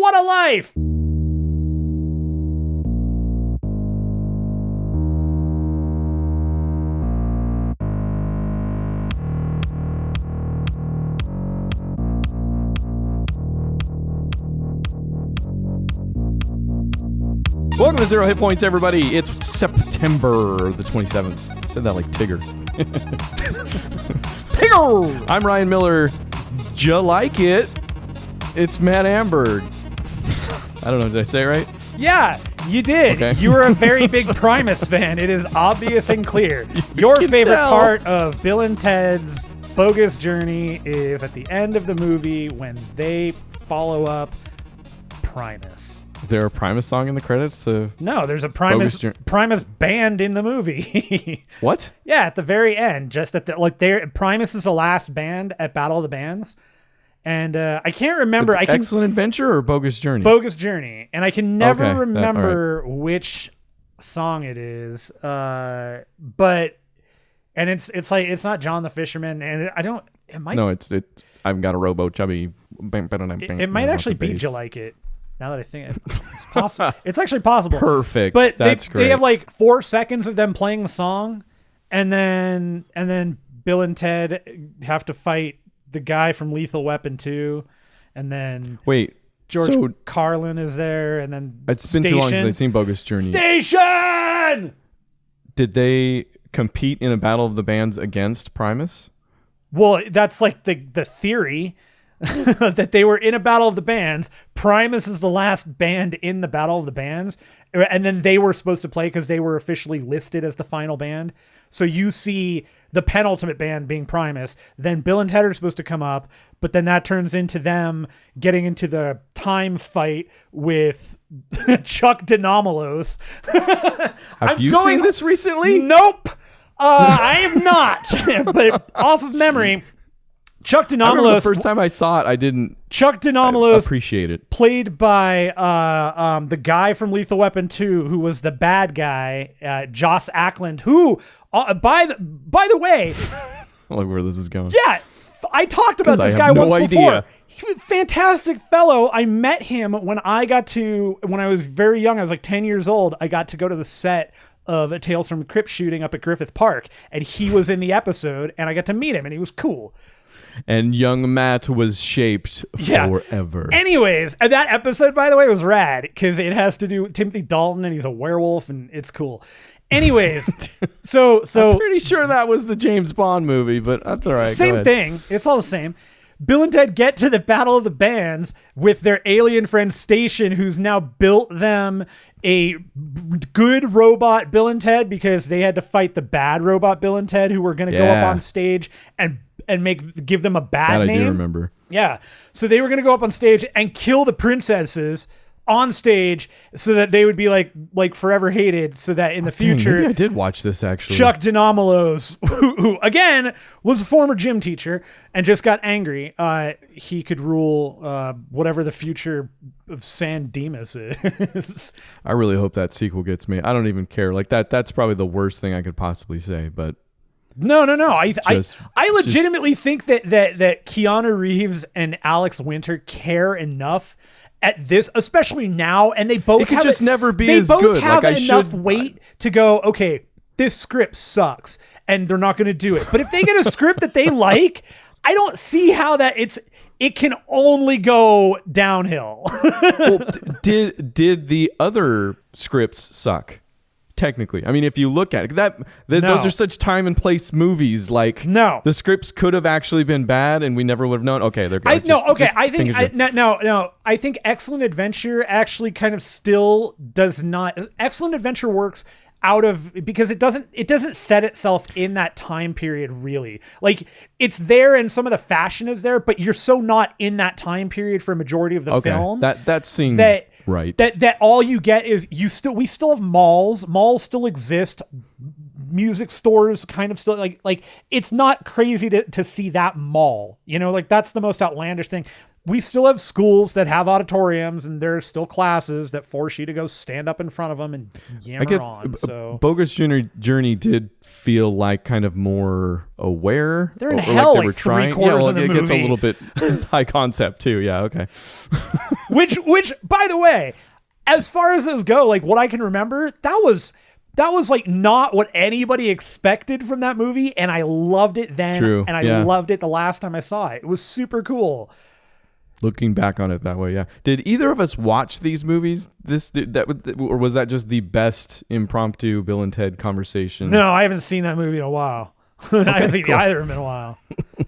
What a life! Welcome to Zero Hit Points, everybody. It's September the 27th. I said that like Tigger. Tigger! I'm Ryan Miller. Ja like it. It's Matt Amberg. I don't know, did I say it right? Yeah, you did. Okay. You were a very big Primus fan. It is obvious and clear. Your favorite part of Bill and Ted's Bogus Journey is at the end of the movie when they follow up Primus. Is there a Primus song in the credits? No, there's a Primus band in the movie. What? Yeah, at the very end, just at the Primus is the last band at Battle of the Bands, and I can't remember. Excellent Adventure or Bogus Journey? Bogus Journey, and I can never remember which song it is. But it's like it's not John the Fisherman, and I don't. It might. No, it's. I've got a Robo Chubby. It might actually be You Like It. Now that I think it's possible, it's actually possible. Perfect. But That's great. They have like 4 seconds of them playing the song, and then Bill and Ted have to fight the guy from Lethal Weapon 2, and then George Carlin is there, and then it's been too long since I've seen Bogus Journey. Station. Did they compete in a Battle of the Bands against Primus? Well, that's like the theory. That they were in a Battle of the Bands. Primus is the last band in the Battle of the Bands, and then they were supposed to play because they were officially listed as the final band. So you see the penultimate band being Primus, then Bill and Ted are supposed to come up, but then that turns into them getting into the time fight with Chuck Denomalos. Have you seen this recently? Nope. I have not. But off of memory, Chuck Denomalos. The first time I saw it, I didn't. Chuck Denomalos appreciate it. Played by the guy from Lethal Weapon 2, who was the bad guy, Joss Ackland. Who, by the way, Look where this is going. Yeah, I talked about this guy once before. He was a fantastic fellow. I met him when I was very young. I was like 10 years old. I got to go to the set of a Tales from the Crypt shooting up at Griffith Park, and he was in the episode, and I got to meet him, and he was cool. And young Matt was shaped forever. Anyways, that episode, by the way, was rad because it has to do with Timothy Dalton and he's a werewolf and it's cool. Anyways, so I'm pretty sure that was the James Bond movie, but that's all right. Same thing. It's all the same. Bill and Ted get to the Battle of the Bands with their alien friend Station, who's now built them a good robot Bill and Ted because they had to fight the bad robot Bill and Ted, who were going to go up on stage and give them a bad name. I do remember. Yeah. So they were going to go up on stage and kill the princesses on stage so that they would be like forever hated, so that in the future... Maybe I did watch this, actually. Chuck Denomalos, who again was a former gym teacher and just got angry, he could rule whatever the future of San Dimas is. I really hope that sequel gets me. I don't even care. Like that's probably the worst thing I could possibly say, but... No. I legitimately think that Keanu Reeves and Alex Winter care enough at this, especially now, and they both could just never be as good. They both have like enough weight to go, okay, this script sucks, and they're not going to do it. But if they get a script that they like, I don't see how it can only go downhill. Well, did the other scripts suck? Technically, I mean, if you look at it, those are such time and place movies. Like, no, the scripts could have actually been bad, and we never would have known. Okay, they're good. I think Excellent Adventure actually kind of still does not. Excellent Adventure works because it doesn't set itself in that time period really. Like, it's there and some of the fashion is there, but you're so not in that time period for a majority of the film. That seems right. That all you get is we still have malls. Malls still exist. Music stores kind of still like it's not crazy to see that mall. You know, like that's the most outlandish thing. we still have schools that have auditoriums, and there are still classes that force you to go stand up in front of them and yammer on. So Bogus Journey did feel like kind of more aware. They're in hell like three quarters of the movie. It gets a little bit high concept too. Yeah, okay. which, by the way, as far as those go, like what I can remember, that was like not what anybody expected from that movie, and I loved it then. True. And I loved it the last time I saw it. It was super cool. Looking back on it that way, yeah. Did either of us watch these movies? Or was that just the best impromptu Bill and Ted conversation? No, I haven't seen that movie in a while. I haven't seen either of them in a while.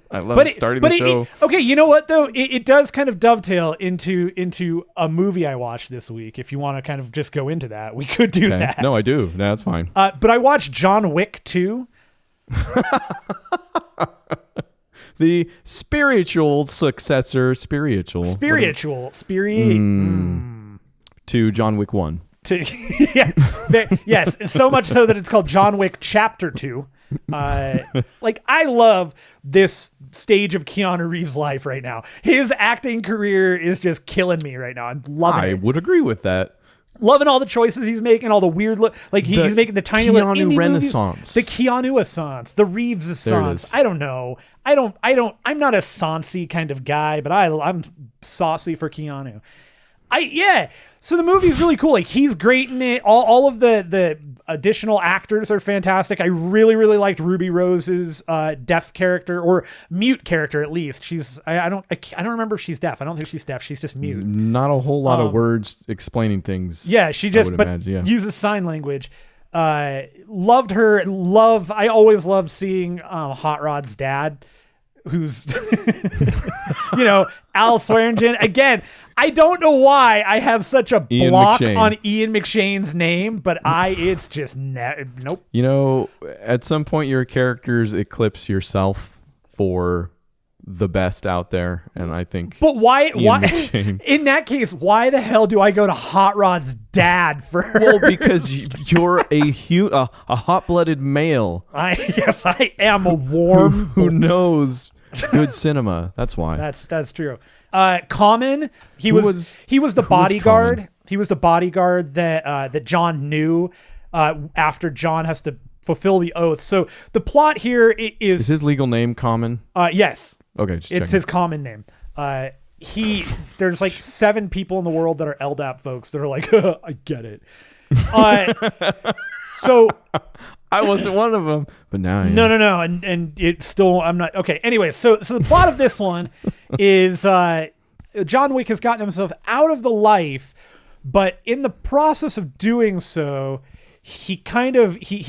I love starting the show. Okay, you know what though? It does kind of dovetail into a movie I watched this week. If you want to kind of just go into that, we could do that. No, I do. No, that's fine. But I watched John Wick 2. The spiritual successor, to John Wick 1. Yes, so much so that it's called John Wick Chapter 2. Like, I love this stage of Keanu Reeves' life right now. His acting career is just killing me right now. I'm loving it. I would agree with that. Loving all the choices he's making, all the weird he's making the tiny little indie Renaissance movies, the Keanu-assance, the Reeves-assance. I don't know. I'm not a saucy kind of guy, but I'm saucy for Keanu. So the movie's really cool. Like, he's great in it. All of the additional actors are fantastic. I really, really liked Ruby Rose's deaf character, or mute character at least. I don't remember if she's deaf. I don't think she's deaf. She's just mute. Not a whole lot of words explaining things. Yeah, she just uses sign language. Loved her. I always loved seeing Hot Rod's dad, who's Al Swearingen. Again, I don't know why I have such a block on Ian McShane's name, but it's just nope. At some point your characters eclipse yourself for the best out there, and I think. But why in that case, why the hell do I go to Hot Rod's dad first? Well, because you're a hot-blooded male. I am a warm who knows good cinema. That's why. That's true. Common, he was the bodyguard. Common? He was the bodyguard that John knew after John has to fulfill the oath. So the plot here is his legal name Common? Yes. Okay, it's his common name. There's like 7 people in the world that are LDAP folks that are like, I get it. So I wasn't one of them, but now I am. No, and it's still, I'm not. Okay, anyway, so the plot of this one is John Wick has gotten himself out of the life, but in the process of doing so, he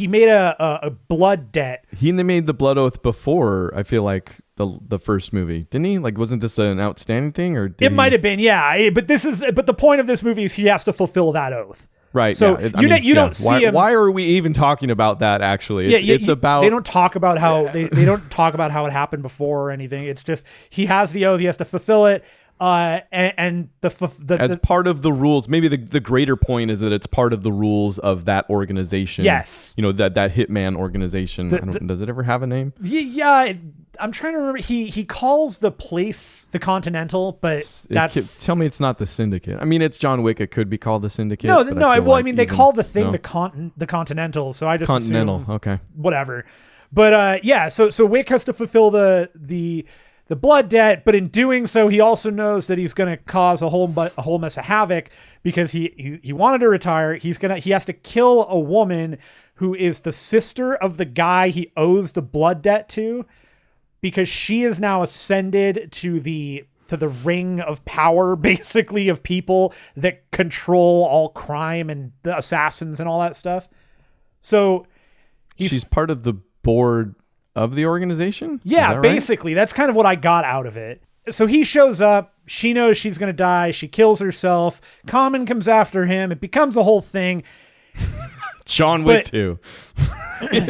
made a blood debt. He made the blood oath before, I feel like, the first movie, didn't he? Like, wasn't this an outstanding thing, or it might have been? Yeah, but the point of this movie is he has to fulfill that oath. Right. So yeah. you don't see him. Why are we even talking about that? Actually, it's about. They don't talk about how they don't talk about how it happened before or anything. It's just he has the oath. He has to fulfill it. And as part of the rules, maybe the greater point is that it's part of the rules of that organization. Yes. That hitman organization. Does it ever have a name? Yeah. I'm trying to remember. He calls the place the Continental, but tell me it's not the Syndicate. I mean, it's John Wick. It could be called the Syndicate. No. They call the thing the Continental. So I just Continental. Assume, okay. Whatever. But So Wick has to fulfill the blood debt, but in doing so, he also knows that he's going to cause a whole mess of havoc because he wanted to retire. He has to kill a woman who is the sister of the guy he owes the blood debt to, because she is now ascended to the ring of power, basically, of people that control all crime and the assassins and all that stuff. So she's part of the board of the organization? Yeah, right? Basically. That's kind of what I got out of it. So he shows up. She knows she's going to die. She kills herself. Common comes after him. It becomes a whole thing. John Wick 2.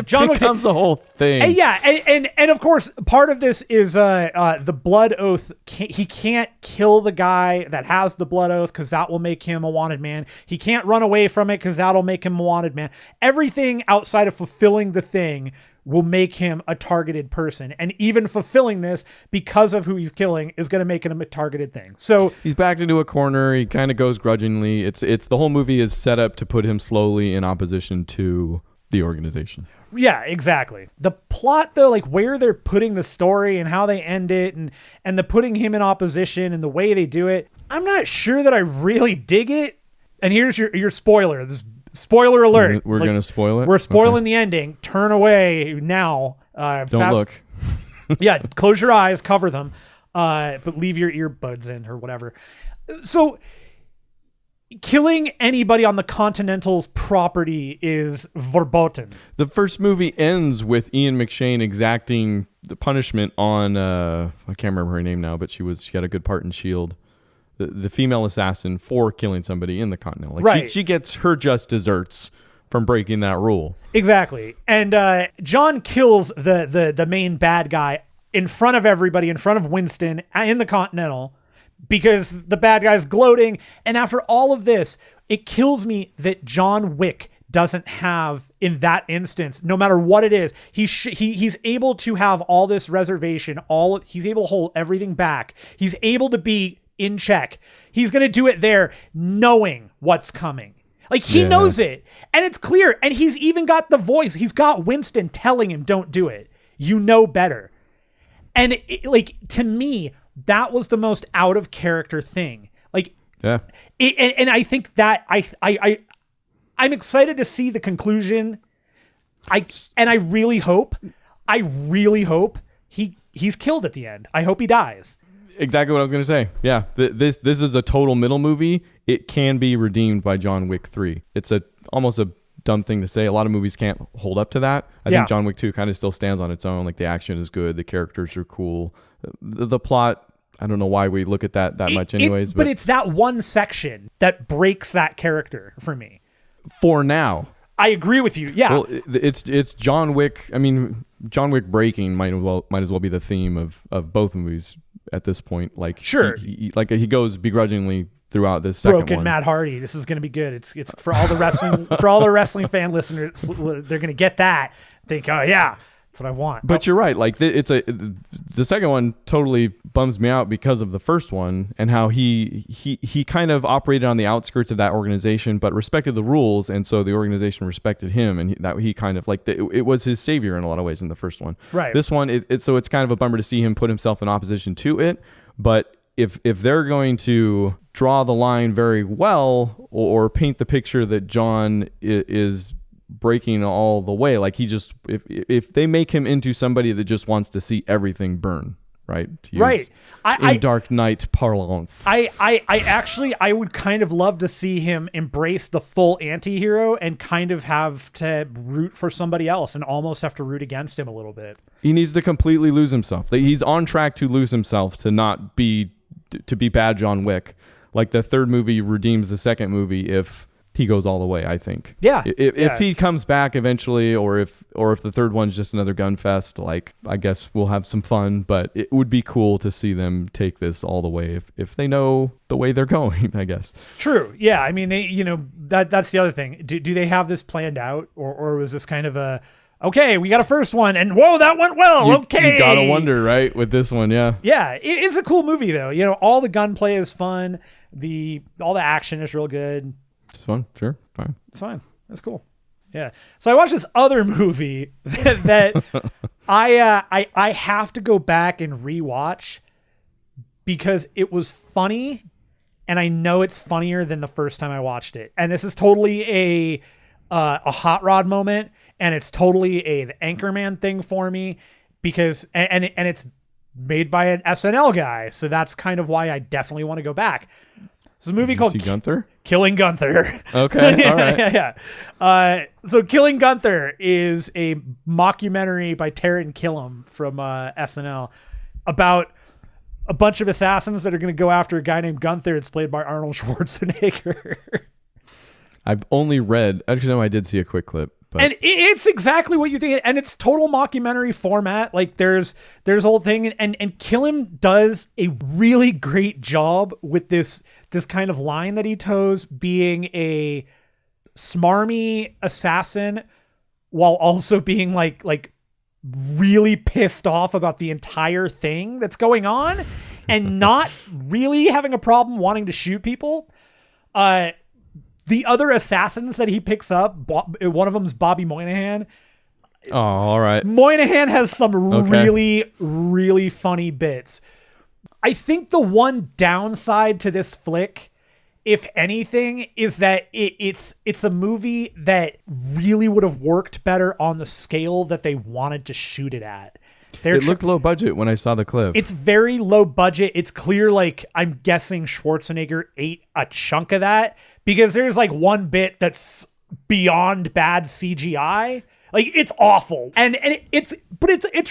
John Wick becomes a whole thing. And of course, part of this is the blood oath. He can't kill the guy that has the blood oath because that will make him a wanted man. He can't run away from it because that'll make him a wanted man. Everything outside of fulfilling the thing will make him a targeted person. And even fulfilling this because of who he's killing is going to make him a targeted thing. So he's backed into a corner. He kind of goes grudgingly. It's the whole movie is set up to put him slowly in opposition to the organization. Yeah, exactly. The plot though, like where they're putting the story and how they end it and the putting him in opposition and the way they do it, I'm not sure that I really dig it. And here's your spoiler. This spoiler alert. We're going to spoil it? We're spoiling the ending. Turn away now. Don't look. Yeah, close your eyes, cover them, but leave your earbuds in or whatever. So killing anybody on the Continental's property is verboten. The first movie ends with Ian McShane exacting the punishment on I can't remember her name now, but she had a good part in S.H.I.E.L.D. The female assassin for killing somebody in the Continental. Like right. She gets her just desserts from breaking that rule. Exactly. And John kills the main bad guy in front of everybody, in front of Winston in the Continental, because the bad guy's gloating. And after all of this, it kills me that John Wick doesn't have, in that instance, no matter what it is, he's able to have all this reservation, he's able to hold everything back. He's able to be in check. He's going to do it there knowing what's coming. Like he knows it and it's clear. And he's even got the voice. He's got Winston telling him, don't do it. You know better. And like, to me, that was the most out of character thing. Like, and I think that I'm excited to see the conclusion. I really hope he's killed at the end. I hope he dies. Exactly what I was going to say. Yeah, this is a total middle movie. It can be redeemed by John Wick 3. It's almost a dumb thing to say. A lot of movies can't hold up to that. I think John Wick 2 kind of still stands on its own. Like the action is good. The characters are cool. The plot, I don't know why we look at that much anyways. But it's that one section that breaks that character for me. For now. I agree with you. Yeah. Well, it's John Wick. I mean, John Wick breaking might as well be the theme of both movies at this point. Like sure, he goes begrudgingly throughout this second Broken one. Matt Hardy. This is going to be good. It's for all the wrestling fan listeners. They're going to get that. Think, oh yeah, that's what I want. But you're right. Like the second one totally bums me out because of the first one and how he kind of operated on the outskirts of that organization, but respected the rules, and so the organization respected him, and that he kind of like it was his savior in a lot of ways in the first one. Right. This one, it's kind of a bummer to see him put himself in opposition to it, but if they're going to draw the line very well or paint the picture that John is breaking all the way, like he just if they make him into somebody that just wants to see everything burn, right? Dark Knight parlance. I would kind of love to see him embrace the full anti-hero and kind of have to root for somebody else and almost have to root against him a little bit. He needs to completely lose himself. He's on track to lose himself to be bad John Wick. Like the third movie redeems the second movie if he goes all the way, I think. Yeah. If he comes back eventually, or if the third one's just another gun fest, like I guess we'll have some fun, but it would be cool to see them take this all the way if they know the way they're going, I guess. True. Yeah. I mean, that's the other thing. Do they have this planned out, or was this kind of a, okay, we got a first one and whoa, that went well. Okay. You gotta wonder, right? With this one. Yeah. Yeah. It's a cool movie though. All the gunplay is fun. All the action is real good. It's fun. Sure. Fine. It's fine. That's cool. Yeah. So I watched this other movie that I have to go back and rewatch because it was funny, and I know it's funnier than the first time I watched it. And this is totally a hot rod moment, and it's totally the Anchorman thing for me because and it's made by an SNL guy, so that's kind of why I definitely want to go back. It's a movie called Gunther? Killing Gunther. Okay, all right. Yeah. So Killing Gunther is a mockumentary by Taran Killam from SNL about a bunch of assassins that are going to go after a guy named Gunther. It's played by Arnold Schwarzenegger. I've only read, actually no, I did see a quick clip. But. And it's exactly what you think, and it's total mockumentary format. Like there's a whole thing, and Killam does a really great job with this kind of line that he toes, being a smarmy assassin while also being like really pissed off about the entire thing that's going on and not really having a problem wanting to shoot people. The other assassins that he picks up, one of them's Bobby Moynihan. Oh, all right. Moynihan has some really, really funny bits. I think the one downside to this flick, if anything, is that it's a movie that really would have worked better on the scale that they wanted to shoot it at. It looked low budget when I saw the clip. It's very low budget. It's clear, like, I'm guessing Schwarzenegger ate a chunk of that, because there's like one bit that's beyond bad CGI. Like, it's awful. And it's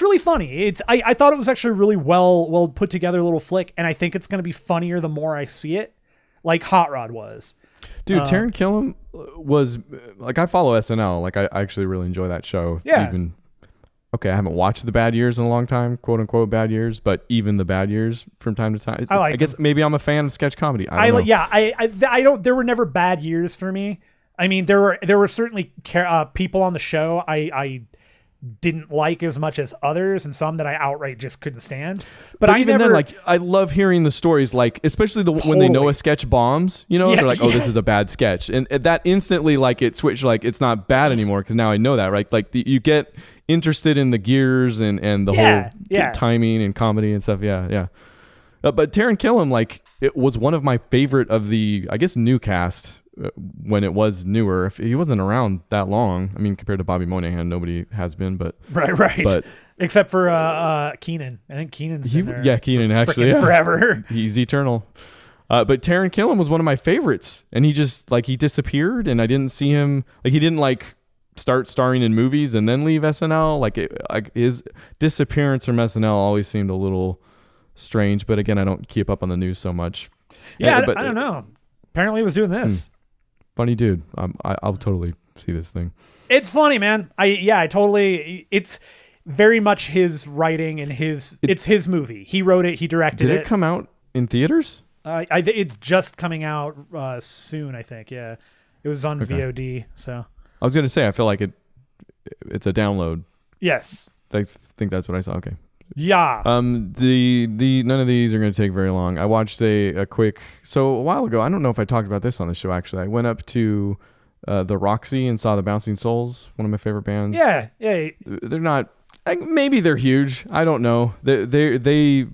really funny. I thought it was actually a really well put together little flick, and I think it's going to be funnier the more I see it, like Hot Rod was. Dude, Taron Killam was, like, I follow SNL. Like, I actually really enjoy that show. Yeah. Okay, I haven't watched the bad years in a long time, quote unquote bad years, but even the bad years from time to time. I guess maybe I'm a fan of sketch comedy. I don't know. Yeah, I don't. There were never bad years for me. I mean, there were certainly people on the show I didn't like as much as others, and some that I outright just couldn't stand. But even then, like, I love hearing the stories, like, especially when they know a sketch bombs, you know, they're like, oh, this is a bad sketch. And that instantly, like, it switched, like, it's not bad anymore because now I know that, right? Like, you get interested in the gears and the whole timing and comedy and stuff. Yeah. But Taron Killam, like, it was one of my favorite of the, I guess, new cast when it was newer. If he wasn't around that long, I mean, compared to Bobby Moynihan, nobody has been, but right. But except for Keenan. I think Keenan's been there. Yeah, Keenan actually forever. He's eternal. But Taron Killam was one of my favorites, and he just, like, he disappeared, and I didn't see him. Like, he didn't, like, start starring in movies and then leave SNL. Like his disappearance from SNL always seemed a little strange. But again, I don't keep up on the news so much. Yeah, I don't know. Apparently, he was doing this. Funny dude. I'll totally see this thing. It's funny, man. I totally. It's very much his writing and it's his movie. He wrote it. He directed it. Did it come out in theaters? It's just coming out soon, I think. Yeah, it was on VOD. So I was gonna say, I feel like it's a download. Yes. I think that's what I saw. Okay. Yeah. The none of these are going to take very long. I watched a quick, so a while ago, I don't know if I talked about this on the show actually. I went up to the Roxy and saw the Bouncing Souls, one of my favorite bands. Yeah. They're not, maybe they're huge. I don't know. They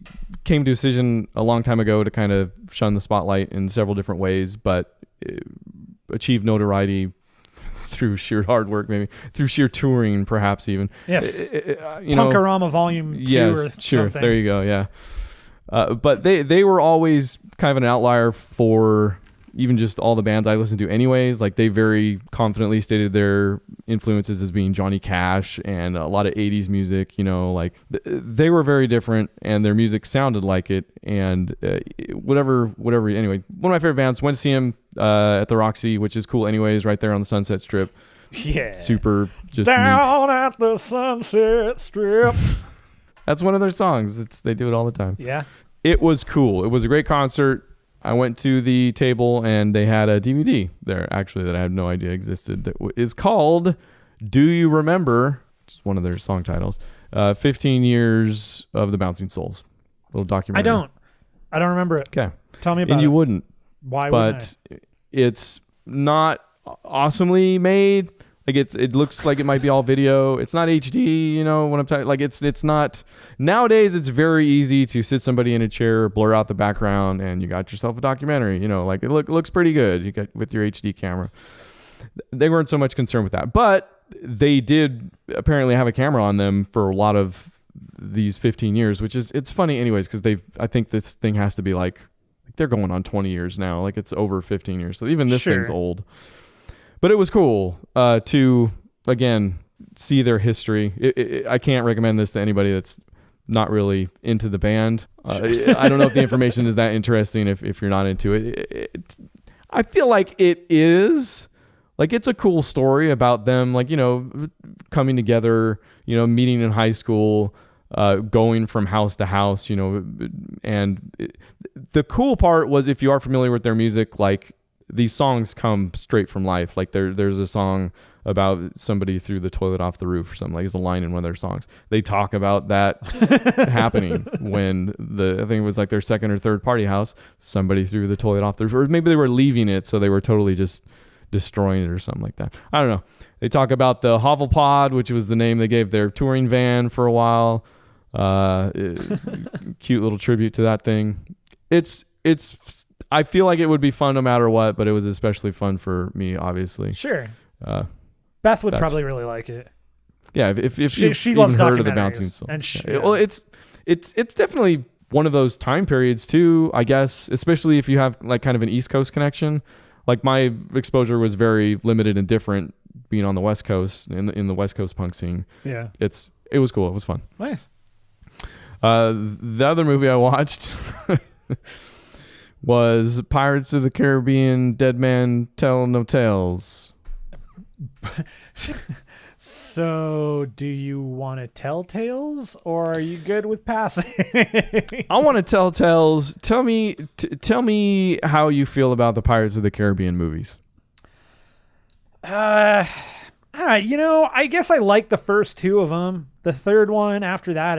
came to a decision a long time ago to kind of shun the spotlight in several different ways, but achieved notoriety through sheer hard work, maybe through sheer touring, perhaps even. Yes. Punkorama Volume 2 or something. There you go. Yeah. But they were always kind of an outlier for even just all the bands I listened to anyways. Like, they very confidently stated their influences as being Johnny Cash and a lot of 80s music, you know, like they were very different and their music sounded like it. And whatever. Anyway, one of my favorite bands, went to see him at the Roxy, which is cool anyways, right there on the Sunset Strip. Yeah. Super just down at the Sunset Strip. That's one of their songs. They do it all the time. Yeah. It was cool. It was a great concert. I went to the table and they had a DVD there actually that I had no idea existed that is called Do You Remember? It's one of their song titles. 15 Years of the Bouncing Souls. Little documentary. I don't remember it. Okay. Tell me about it. And you wouldn't. Why wouldn't I? But it's not awesomely made. Like, it looks like it might be all video. It's not HD, you know what I'm talking. Like, it's not. Nowadays, it's very easy to sit somebody in a chair, blur out the background, and you got yourself a documentary. You know, like, it looks pretty good. You got with your HD camera. They weren't so much concerned with that, but they did apparently have a camera on them for a lot of these 15 years, which is, it's funny anyways, because I think this thing has to be like they're going on 20 years now. Like, it's over 15 years. So even this thing's old. But it was cool to, again, see their history. I can't recommend this to anybody that's not really into the band. I don't know if the information is that interesting if you're not into it. I feel like it is. Like, it's a cool story about them, like, you know, coming together, you know, meeting in high school, going from house to house, you know. And the cool part was, if you are familiar with their music, like, these songs come straight from life. Like there's a song about somebody threw the toilet off the roof or something. Like it's a line in one of their songs. They talk about that happening when I think it was like their second or third party house. Somebody threw the toilet off the roof, or maybe they were leaving it, so they were totally just destroying it or something like that. I don't know. They talk about the Hovelpod, which was the name they gave their touring van for a while. Cute little tribute to that thing. It's I feel like it would be fun no matter what, but it was especially fun for me, obviously. Sure. Beth would probably really like it. Yeah, if she loves heard of the bouncing soul. And well, it's definitely one of those time periods too, I guess, especially if you have like kind of an East Coast connection. Like my exposure was very limited and different being on the West Coast in the West Coast punk scene. Yeah. It was cool. It was fun. Nice. The other movie I watched was Pirates of the Caribbean Dead Man Tell No Tales. So, do you want to tell tales, or are you good with passing? I want to tell tales. Tell me how you feel about the Pirates of the Caribbean movies. I guess I like the first two of them. The third one, after that,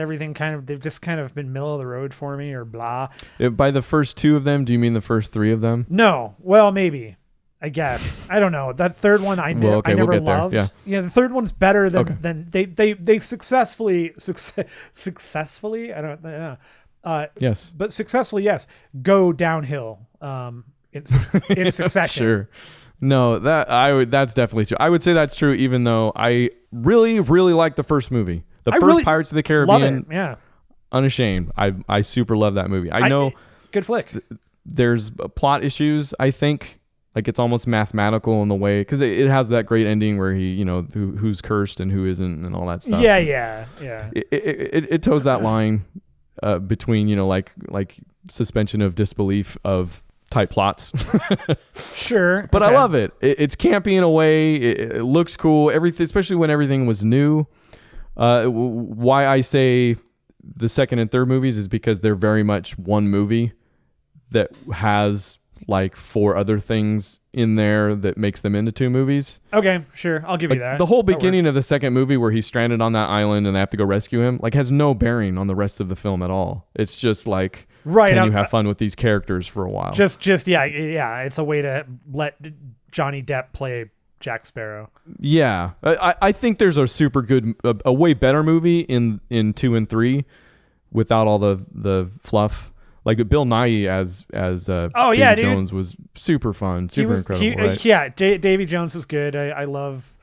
they've just kind of been middle of the road for me, or blah. By the first two of them, do you mean the first three of them? No. Well, maybe. I guess. I don't know. That third one I never loved. There. Yeah, the third one's better than they successfully I don't know. Yes. But successfully, yes, go downhill in succession. Sure. No, that's definitely true. I would say that's true, even though I really, really like the first movie. The first Pirates of the Caribbean. Love it. Yeah. Unashamed. I super love that movie. I know good flick. There's plot issues, I think. Like it's almost mathematical in the way, because it has that great ending where he, who's cursed and who isn't and all that stuff. Yeah. It toes that line between, like suspension of disbelief of type plots. Sure. But okay. I love it. It's campy in a way. It looks cool. Everything, especially when everything was new. Why I say the second and third movies is because they're very much one movie that has like 4 other things in there that makes them into 2 movies. Okay, sure. I'll give you that. The whole beginning of the second movie where he's stranded on that island and they have to go rescue him, like has no bearing on the rest of the film at all. It's just like, can you have fun with these characters for a while? Yeah. It's a way to let Johnny Depp play Jack Sparrow. Yeah. I think there's a super good, a way better movie in 2 and 3 without all the fluff. Like Bill Nighy as Davy Jones was super fun, super incredible. Right? Yeah, Davy Jones is good. I love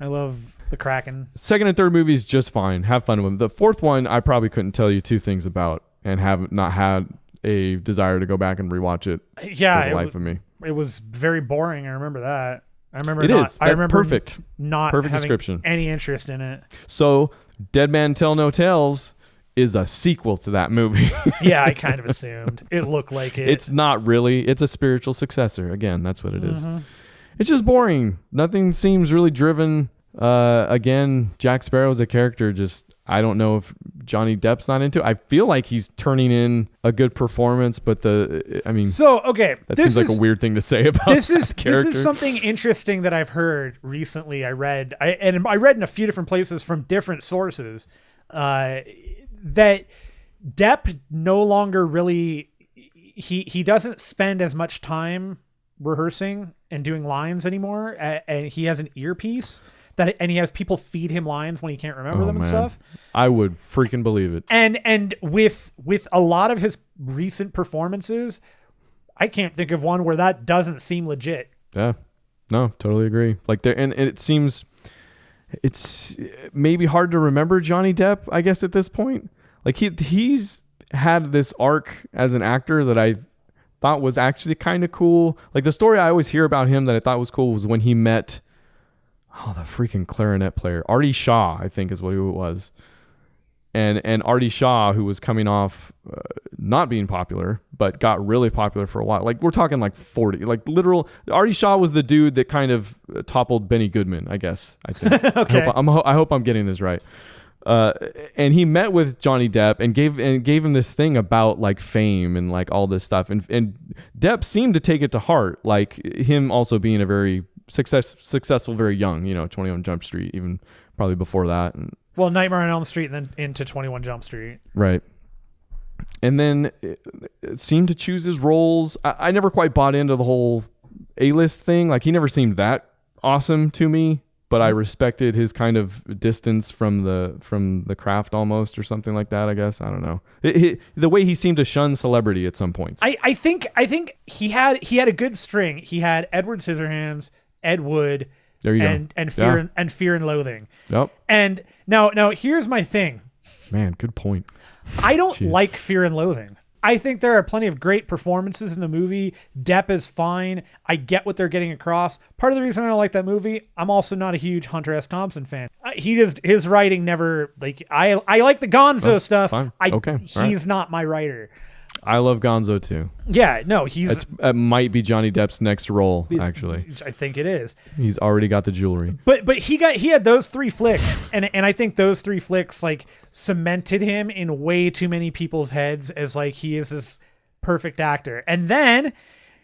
the Kraken. Second and third movies just fine. Have fun with them. The fourth one I probably couldn't tell you 2 things about, and have not had a desire to go back and rewatch it. Yeah, for the life of me. It was very boring. I remember that. I remember perfect having description. Any interest in it. So Dead Man Tell No Tales is a sequel to that movie. Yeah, I kind of assumed. It looked like it. It's not really. It's a spiritual successor. Again, that's what it is. It's just boring. Nothing seems really driven. Again, Jack Sparrow as a character, just, I don't know if Johnny Depp's not into it. I feel like he's turning in a good performance, but that seems like a weird thing to say about this character. This is something interesting that I've heard recently. I read in a few different places from different sources, that Depp no longer really, he doesn't spend as much time rehearsing and doing lines anymore, and he has an earpiece and he has people feed him lines when he can't remember them and stuff. I would freaking believe it. And with a lot of his recent performances, I can't think of one where that doesn't seem legit. Yeah, no, totally agree. Like there, and it seems it's maybe hard to remember Johnny Depp, I guess, at this point. Like he's had this arc as an actor that I thought was actually kind of cool. Like the story I always hear about him that I thought was cool was when he met the freaking clarinet player, Artie Shaw, I think is who it was. And Artie Shaw, who was coming off not being popular, but got really popular for a while. Like we're talking like 40, like literal. Artie Shaw was the dude that kind of toppled Benny Goodman, I guess. I think. Okay. I hope I'm getting this right. And he met with Johnny Depp and gave him this thing about like fame and like all this stuff. And Depp seemed to take it to heart, like him also being a very successful, very young, 21 Jump Street, even probably before that. And, well, Nightmare on Elm Street and then into 21 Jump Street. Right. And then it seemed to choose his roles. I never quite bought into the whole A-list thing. Like he never seemed that awesome to me, but I respected his kind of distance from the craft almost, or something like that, I guess. I don't know. The way he seemed to shun celebrity at some points. I think he had a good string. He had Edward Scissorhands, Ed Wood, there you go. And Fear and Loathing. Yep. And now here's my thing. Man, good point. I don't like Fear and Loathing. I think there are plenty of great performances in the movie. Depp is fine. I get what they're getting across. Part of the reason I don't like that movie, I'm also not a huge Hunter S. Thompson fan. His writing never, like, I like the Gonzo stuff. Fine. He's not my writer. I love Gonzo too. Yeah, no, it might be Johnny Depp's next role, actually. I think it is. He's already got the jewelry. But he had those 3 flicks, and I think those 3 flicks like cemented him in way too many people's heads as like he is this perfect actor. And then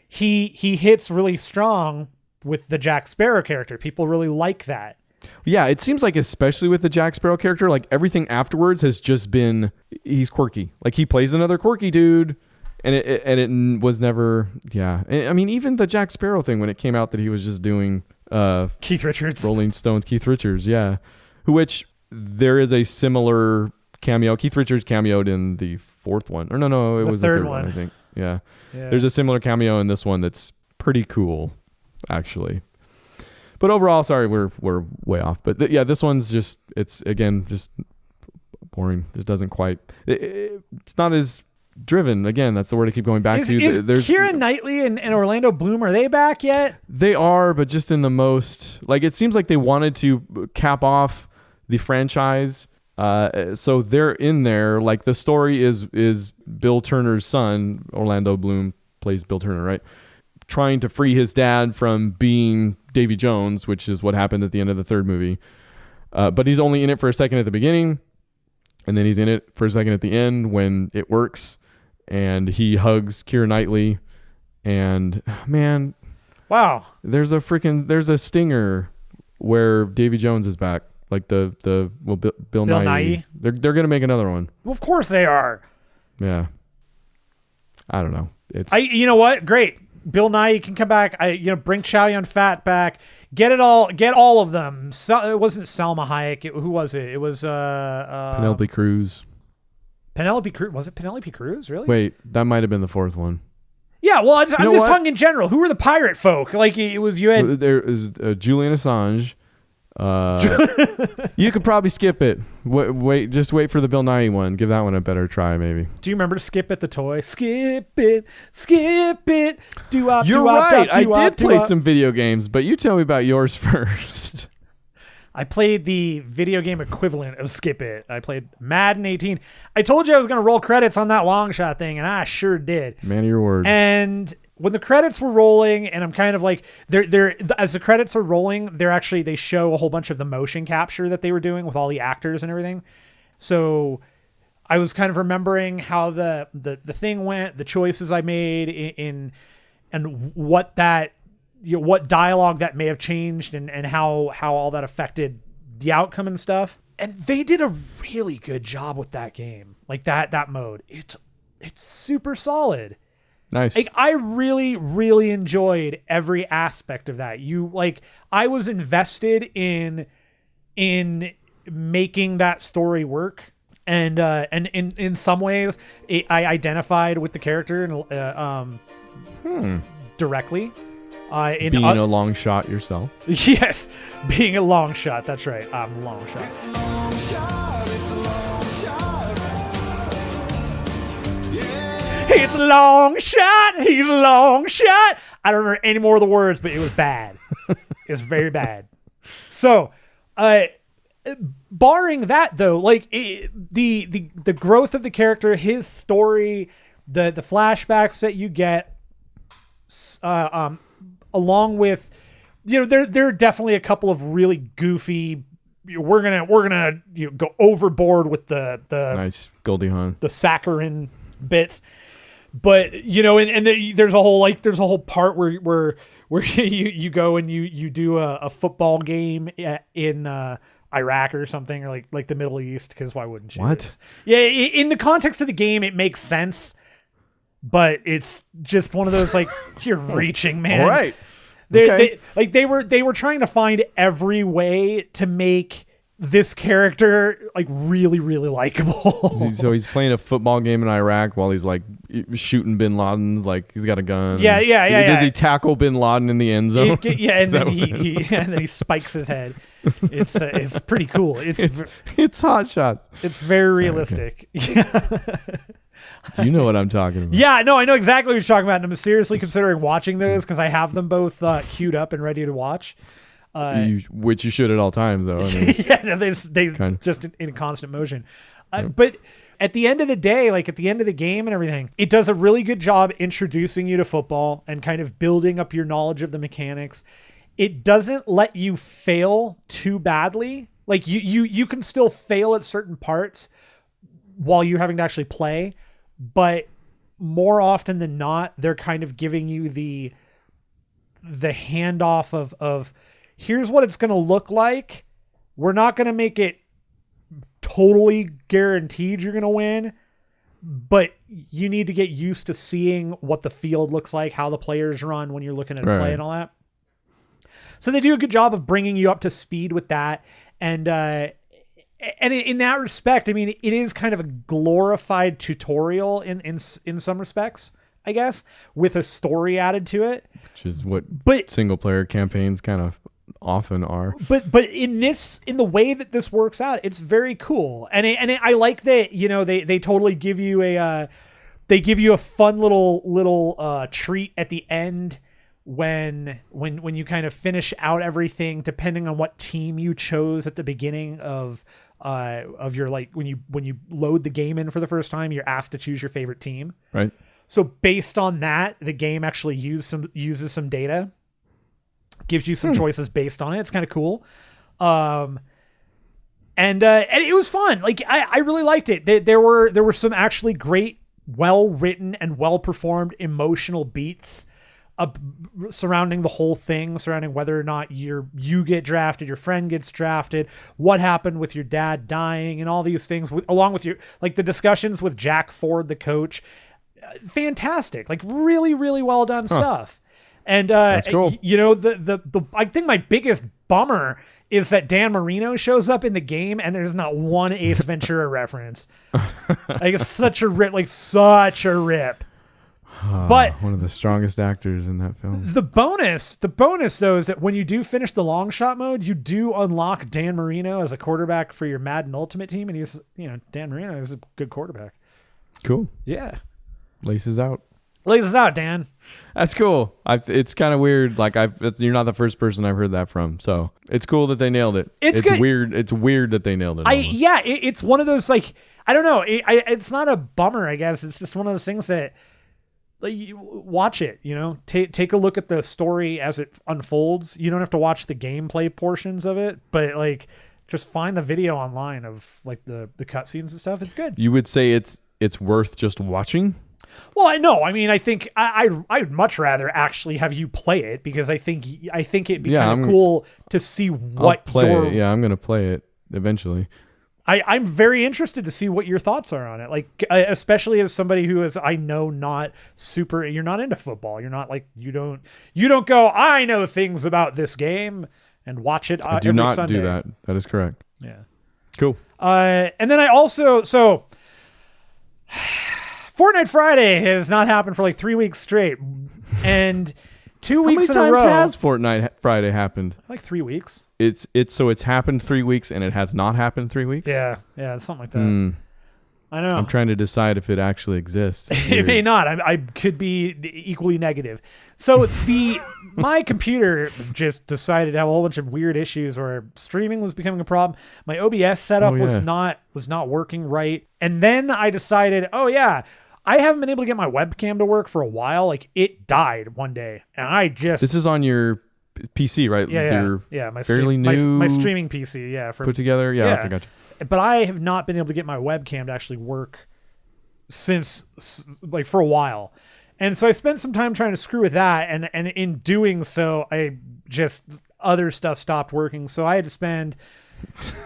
he hits really strong with the Jack Sparrow character. People really like that. Yeah, it seems like especially with the Jack Sparrow character, like everything afterwards has just been, he's quirky. Like he plays another quirky dude, and it was never, yeah. I mean, even the Jack Sparrow thing when it came out that he was just doing Keith Richards, Rolling Stones, Keith Richards, yeah. Which there is a similar cameo. Keith Richards cameoed in the 4th one, or no, it was the third one, I think. Yeah, there's a similar cameo in this one that's pretty cool, actually. But overall, sorry, we're way off. But this one's just, it's again just boring. It doesn't quite. It's not as driven. Again, that's the word I keep going back to. Is Keira Knightley and Orlando Bloom, are they back yet? They are, but just in the most, like, it seems like they wanted to cap off the franchise. So they're in there. Like the story is Bill Turner's son, Orlando Bloom plays Bill Turner, right? Trying to free his dad from being Davy Jones, which is what happened at the end of the 3rd movie. But he's only in it for a second at the beginning, and then he's in it for a second at the end when it works, and he hugs Keira Knightley, and man, wow, there's a stinger where Davy Jones is back, like Bill Nighy. They're gonna make another one. Well, of course they are. Yeah, I don't know. You know what? Great. Bill Nighy can come back. Bring Chow Yun-Fat back. Get all of them. It wasn't Salma Hayek. Who was it? It was Penelope Cruz. Penelope Cruz. Was it Penelope Cruz? Really? Wait, that might have been the 4th one. Yeah. Well, I'm just talking in general. Who were the pirate folk? Like it was you had. There is Julian Assange. You could probably skip it. Just wait for the Bill Nighy one. Give that one a better try, maybe. Do you remember Skip It the toy? Skip it. You're right. I did play some video games, but you tell me about yours first. I played the video game equivalent of Skip It. I played Madden 18. I told you I was going to roll credits on that Longshot thing, and I sure did. Man of your word. And when the credits were rolling, and I'm kind of like, they're as the credits are rolling, they show a whole bunch of the motion capture that they were doing with all the actors and everything. So I was kind of remembering how the thing went, the choices I made in and what that, what dialogue that may have changed and how all that affected the outcome and stuff. And they did a really good job with that game. Like that mode. It's super solid. Nice. Like I really, really enjoyed every aspect of that. I was invested in making that story work, and in some ways, I identified with the character directly. Being a long shot yourself. Yes, being a long shot. That's right. I'm a long shot. It's a long shot. It's a long shot. Yeah. It's a long shot. He's a long shot. I don't remember any more of the words, but it was bad. It's very bad. So, barring that though, like the growth of the character, his story, the flashbacks that you get, along with, there are definitely a couple of really goofy we're gonna go overboard with the Nice Goldie Hawn. the saccharin bits. But there's a whole part where you go and you do a football game in Iraq or something, or like the Middle East, because why wouldn't you? What? Yeah, in the context of the game, it makes sense, but it's just one of those like you're reaching, man. All right. They were trying to find every way to make this character like really, really likable. So he's playing a football game in Iraq while he's like shooting Bin Laden's, like he's got a gun. Yeah. Does he tackle Bin Laden in the end zone? And then he spikes his head. It's pretty cool. It's Hot Shots. It's very realistic. You know what I'm talking about. Yeah, no, I know exactly what you're talking about, and I'm seriously considering watching those because I have them both queued up and ready to watch. Which you should at all times, though. I mean, yeah, no, they just in constant motion. But at the end of the day, like at the end of the game and everything, it does a really good job introducing you to football and kind of building up your knowledge of the mechanics. It doesn't let you fail too badly. Like you can still fail at certain parts while you're having to actually play, but more often than not, they're kind of giving you the handoff of here's what it's going to look like. We're not going to make it totally guaranteed you're going to win, but you need to get used to seeing what the field looks like, how the players run when you're looking at a play and all that. So they do a good job of bringing you up to speed with that. And in that respect, I mean, it is kind of a glorified tutorial in some respects, I guess, with a story added to it. Which is what single player campaigns kind of often are. But in the way that this works out, it's very cool. And I like that, they totally give you a fun little treat at the end when you kind of finish out everything, depending on what team you chose at the beginning of your, like, when you load the game in for the first time, you're asked to choose your favorite team. Right. So based on that, the game actually uses some data, gives you some choices based on it. It's kind of cool. And it was fun. Like I really liked it. There were some actually great, well-written and well-performed emotional beats surrounding the whole thing, surrounding whether or not you get drafted, your friend gets drafted, what happened with your dad dying, and all these things, along with the discussions with Jack Ford, the coach. Fantastic, like really, really well done stuff. And that's cool. The I think my biggest bummer is that Dan Marino shows up in the game and there's not one Ace Ventura reference. Like it's such a rip. But one of the strongest actors in that film. The bonus though is that when you do finish the long shot mode, you do unlock Dan Marino as a quarterback for your Madden Ultimate team, and he's Dan Marino is a good quarterback. Cool. Yeah. Laces out, Dan. That's cool. It's kind of weird. Like you're not the first person I've heard that from. So it's cool that they nailed it. It's good. Weird. It's weird that they nailed it. It's one of those, like, I don't know. It's not a bummer, I guess. It's just one of those things that, like, you watch it, take a look at the story as it unfolds. You don't have to watch the gameplay portions of it, but like just find the video online of like the cutscenes and stuff. It's good. You would say it's worth just watching? Well, I know. I mean, I think I'd much rather actually have you play it, because I think it'd be kind of cool to see what it. Yeah, I'm gonna play it eventually. I'm very interested to see what your thoughts are on it. Like, especially as somebody who is, I know, not super. You're not into football. You're not like you don't go, I know things about this game and watch it. I do every not Sunday. do that. That is correct. Yeah. Cool. And then I also Fortnite Friday has not happened for like 3 weeks straight, and 2 weeks in a row. How many times has Fortnite Friday happened? Like 3 weeks. It's happened 3 weeks and it has not happened 3 weeks. Yeah, something like that. I know. I'm trying to decide if it actually exists. It may not. I could be equally negative. So my computer just decided to have a whole bunch of weird issues where streaming was becoming a problem. My OBS setup was not working right, and then I decided, I haven't been able to get my webcam to work for a while. Like, it died one day, and this is on your PC, right? Yeah, Your yeah. My fairly my new streaming PC. Yeah, for put together. Yeah, okay, gotcha. But I have not been able to get my webcam to actually work since like for a while. And so I spent some time trying to screw with that. And in doing so, other stuff stopped working. So I've spent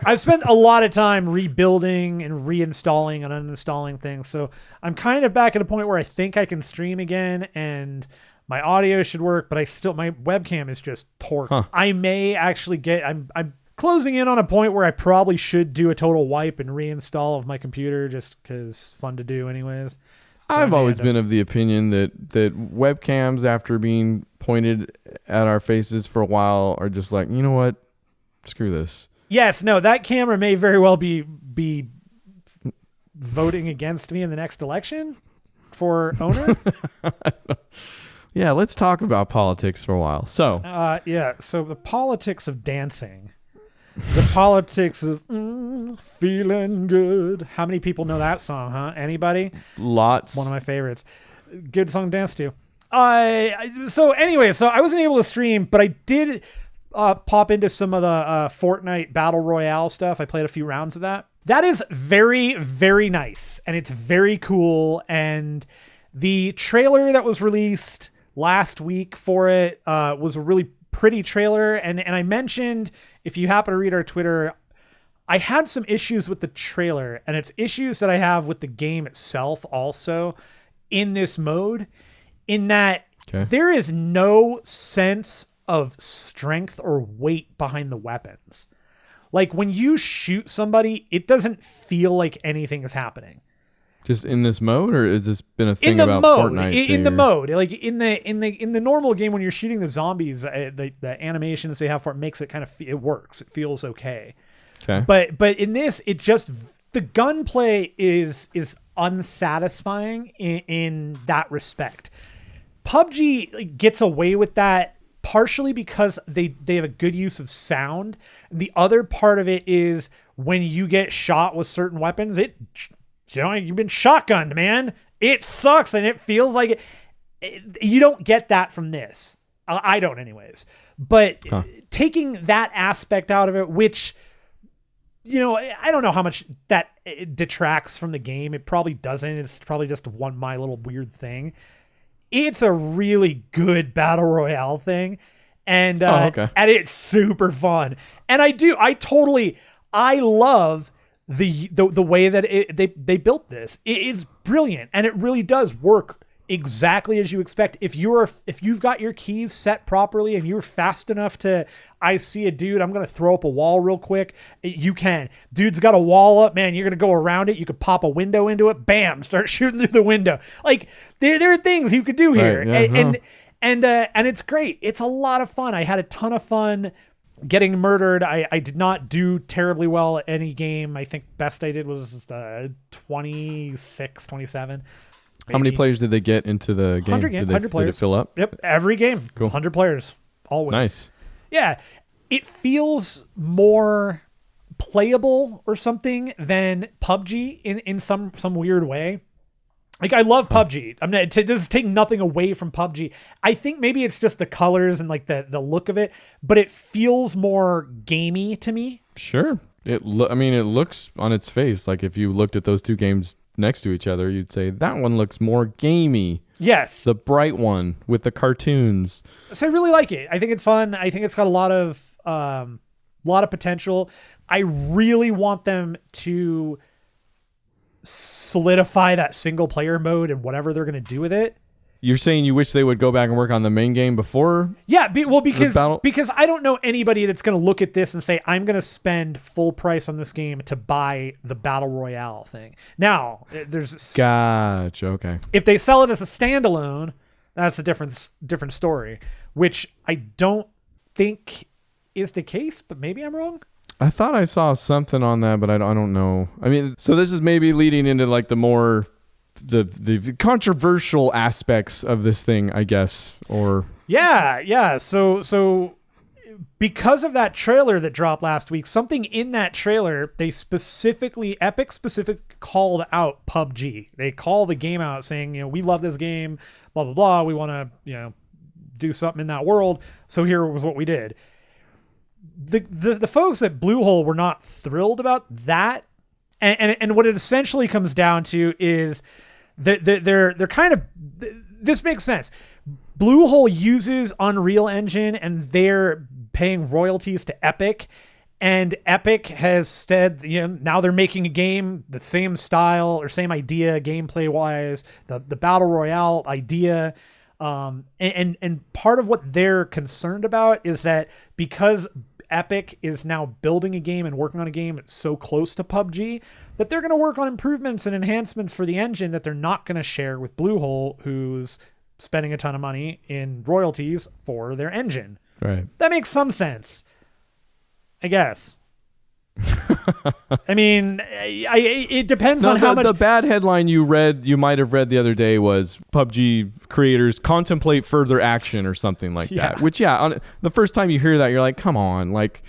a lot of time rebuilding and reinstalling and uninstalling things. So I'm kind of back at a point where I think I can stream again and my audio should work, but my webcam is just torqued. Huh. I may actually I'm closing in on a point where I probably should do a total wipe and reinstall of my computer just because fun to do anyways. So I've always been of the opinion that webcams, after being pointed at our faces for a while, are just like, you know what? Screw this. Yes, no, that camera may very well be voting against me in the next election for owner. Yeah, let's talk about politics for a while. So, So the politics of dancing. The politics of feeling good. How many people know that song, huh? Anybody? lots. It's one of my favorites. Good song to dance to. So I wasn't able to stream, but I did pop into some of the Fortnite Battle Royale stuff. I played a few rounds of that. That is very, very nice, and it's very cool. And the trailer that was released last week for it was a really pretty trailer. And I mentioned, if you happen to read our Twitter, I had some issues with the trailer, and it's issues that I have with the game itself also in this mode, in that there is no sense of strength or weight behind the weapons. Like when you shoot somebody, it doesn't feel like anything is happening. Just in this mode, or has this been a thing in the about mode, Fortnite? In the mode, like in the normal game when you're shooting the zombies, the animations they have for it makes it kind of it works. It feels okay. Okay. But in this, it just the gunplay is unsatisfying in that respect. PUBG gets away with that partially because they have a good use of sound. The other part of it is when you get shot with certain weapons, you've been shotgunned, man. It sucks, and it feels like you don't get that from this. I don't, anyways. But taking that aspect out of it, which, I don't know how much that detracts from the game. It probably doesn't. It's probably just my little weird thing. It's a really good battle royale thing, and and it's super fun. And I love the way that they built this. It's brilliant, and it really does work exactly as you expect. If you've got your keys set properly and you're fast enough to, I see a dude, I'm gonna throw up a wall real quick, you can. Dude's got a wall up, man, you're gonna go around it, you could pop a window into it, bam, start shooting through the window. Like there are things you could do here. Right, yeah, and it's great. It's a lot of fun. I had a ton of fun getting murdered. I did not do terribly well at any game. I think best I did was 26, 27. How many players did they get into the game? 100 players. Did it fill up? Yep, every game. Cool. 100 players. Always. Nice. Yeah. It feels more playable or something than PUBG in some weird way. Like, I love PUBG. This is taking nothing away from PUBG. I think maybe it's just the colors and like the look of it, but it feels more gamey to me. Sure. It looks on its face like if you looked at those two games next to each other, you'd say that one looks more gamey. Yes. The bright one with the cartoons. So I really like it. I think it's fun. I think it's got a lot of potential. I really want them to solidify that single player mode and whatever they're going to do with it. You're saying you wish they would go back and work on the main game before? Yeah, because I don't know anybody that's going to look at this and say, I'm going to spend full price on this game to buy the Battle Royale thing. Now, there's... Gotcha, okay. If they sell it as a standalone, that's a different story, which I don't think is the case, but maybe I'm wrong. I thought I saw something on that, but I don't know. I mean, so this is maybe leading into like the more... the controversial aspects of this thing, I guess, or yeah. So because of that trailer that dropped last week, something in that trailer, Epic specifically called out PUBG. They call the game out saying, we love this game, blah blah blah. We want to, do something in that world. So here was what we did. The folks at Bluehole were not thrilled about that. And what it essentially comes down to is that they're kind of, this makes sense. Bluehole uses Unreal Engine and they're paying royalties to Epic. And Epic has said, now they're making a game, the same style or same idea, gameplay wise, the battle royale idea. And part of what they're concerned about is that because Epic is now building a game and working on a game so close to PUBG, that they're going to work on improvements and enhancements for the engine that they're not going to share with Bluehole, who's spending a ton of money in royalties for their engine. Right. That makes some sense, I guess. I mean, it depends on how much. The bad headline you might have read the other day was PUBG creators contemplate further action or something like that. Which, on the first time you hear that, you're like, come on, like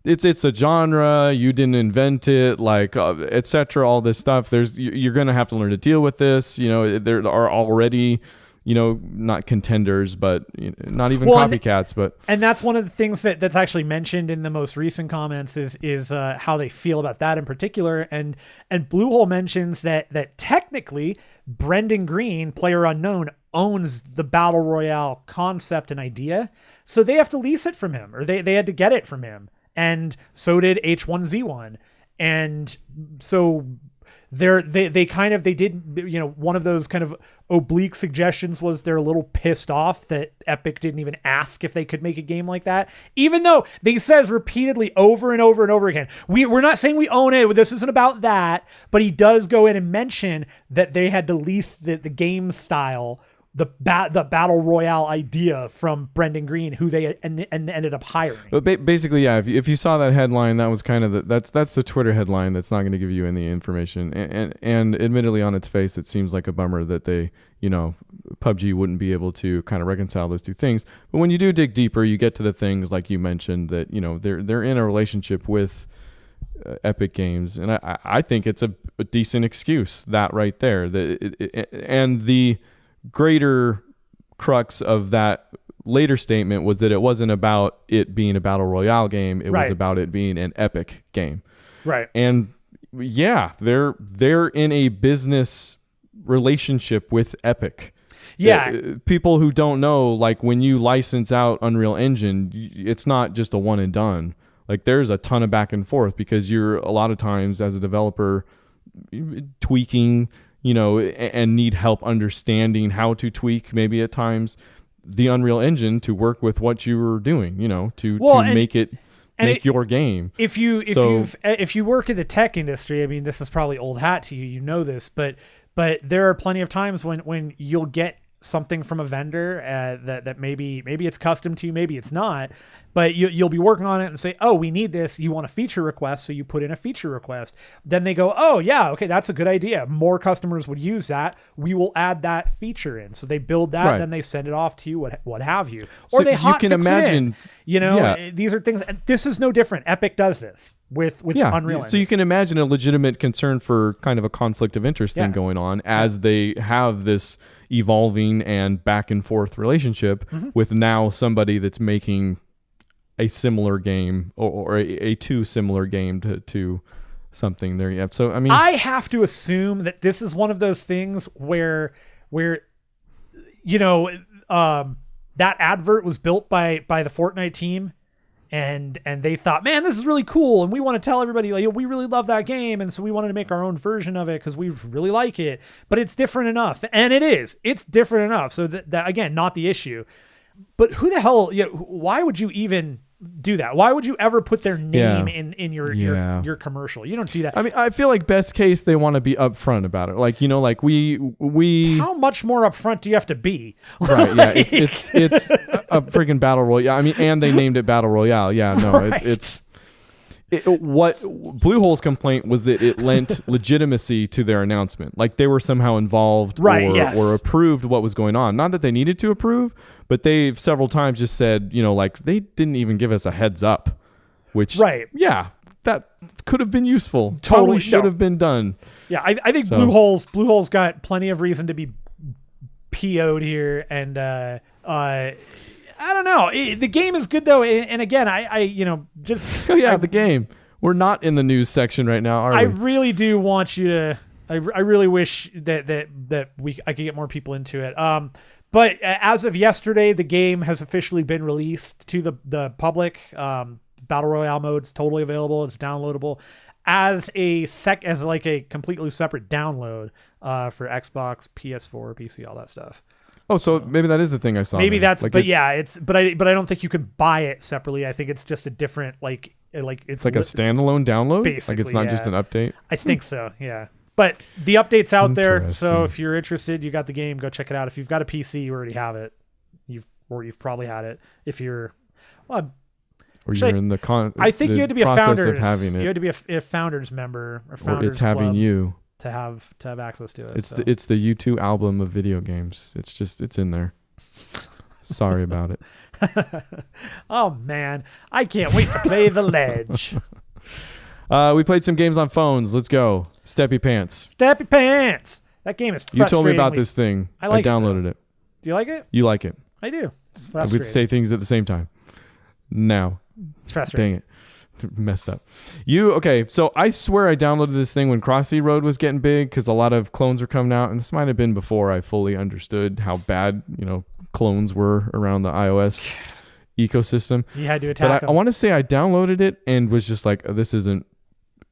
it's a genre, you didn't invent it, like etc. All this stuff. You're gonna have to learn to deal with this. There are already. Not contenders, but not even copycats. And that's one of the things that's actually mentioned in the most recent comments is how they feel about that in particular. And Bluehole mentions that technically Brendan Green, player unknown, owns the battle royale concept and idea, so they have to lease it from him, or they had to get it from him, and so did H1Z1, and so. They did, one of those kind of oblique suggestions was they're a little pissed off that Epic didn't even ask if they could make a game like that, even though they says repeatedly over and over and over again, we're not saying we own it, this isn't about that, but he does go in and mention that they had to lease the game style, the battle royale idea from Brendan Green, who they ended up hiring. But basically, if you saw that headline, that was kind of that's the Twitter headline that's not going to give you any information. And admittedly, on its face, it seems like a bummer that they, PUBG wouldn't be able to kind of reconcile those two things. But when you do dig deeper, you get to the things like you mentioned that they're in a relationship with Epic Games, and I think it's a decent excuse, that right there. And the greater crux of that later statement was that it wasn't about it being a battle royale game, it was about it being an Epic game, right? And they're in a business relationship with Epic. People who don't know, like when you license out Unreal Engine, it's not just a one and done. Like there's a ton of back and forth, because you're a lot of times as a developer tweaking, and need help understanding how to tweak maybe at times the Unreal Engine to work with what you were doing, to make your game. If you work in the tech industry, I mean, this is probably old hat to you, this, but there are plenty of times when you'll get something from a vendor that maybe it's custom to you, maybe it's not, but you'll be working on it and say, oh, we need this. You want a feature request, so you put in a feature request. Then they go, oh yeah, okay, that's a good idea. More customers would use that. We will add that feature in. So they build that, right. Then they send it off to you, what have you, or so they hotfix it in. These are things. And this is no different. Epic does this with Unreal Engine. So you can imagine a legitimate concern for kind of a conflict of interest thing going on as they have this evolving and back and forth relationship with now somebody that's making a similar game or a too similar game to something there. Yeah. So, I mean, I have to assume that this is one of those things where that advert was built by the Fortnite team and they thought, man, this is really cool. And we want to tell everybody, like, we really love that game. And so we wanted to make our own version of it because we really like it, but it's different enough. And it's different enough. So that again, not the issue. But who the hell, why would you even do that? Why would you ever put their name in your commercial? You don't do that. I mean, I feel like best case they want to be upfront about it. Like, like we how much more upfront do you have to be? Right. Yeah. It's a freaking battle royale. I mean, and they named it Battle Royale. Yeah. No, right. What Bluehole's complaint was that it lent legitimacy to their announcement. Like they were somehow involved or approved what was going on. Not that they needed to approve, but they've several times just said, like they didn't even give us a heads up, which, that could have been useful. Totally should have been done. Yeah. I think Bluehole's got plenty of reason to be PO'd here. And, I don't know. The game is good though, and again, I just Oh yeah, the game. We're not in the news section right now, are we? I really do want you to. I really wish that I could get more people into it. But as of yesterday, the game has officially been released to the public. Battle Royale mode's totally available. It's downloadable as a completely separate download for Xbox, PS4, PC, all that stuff. Oh, so maybe that is the thing I saw. Maybe there. that's, but yeah, it's, but I don't think you can buy it separately. I think it's just a different, it's like a standalone download. Basically, like it's not just an update. I think so. Yeah. But the update's out there. So Interesting. if you're interested, you got the game, go check it out. If you've got a PC, you already have it. You've probably had it. If you're, well, Or you're in the I think you had to be a process founders. of having it. You had to be a founders member or Or founders it's having club you. to have access to it. It's the U2 album of video games. It's in there. Sorry about it. Oh man, I can't wait to play The Ledge. We played some games on phones. Let's go. Steppy Pants. Steppy Pants. That game is frustrating. You told me about this thing. I like it, downloaded it. Do you like it? You like it. I do. It's I frustrating. would say things at the same time. Now. It's frustrating. Dang it. Messed up. Okay, so I swear I downloaded this thing when Crossy Road was getting big because a lot of clones were coming out, and this might have been before I fully understood how bad, clones were around the iOS ecosystem. You had to attack But them. I want to say I downloaded it and was just like, this isn't,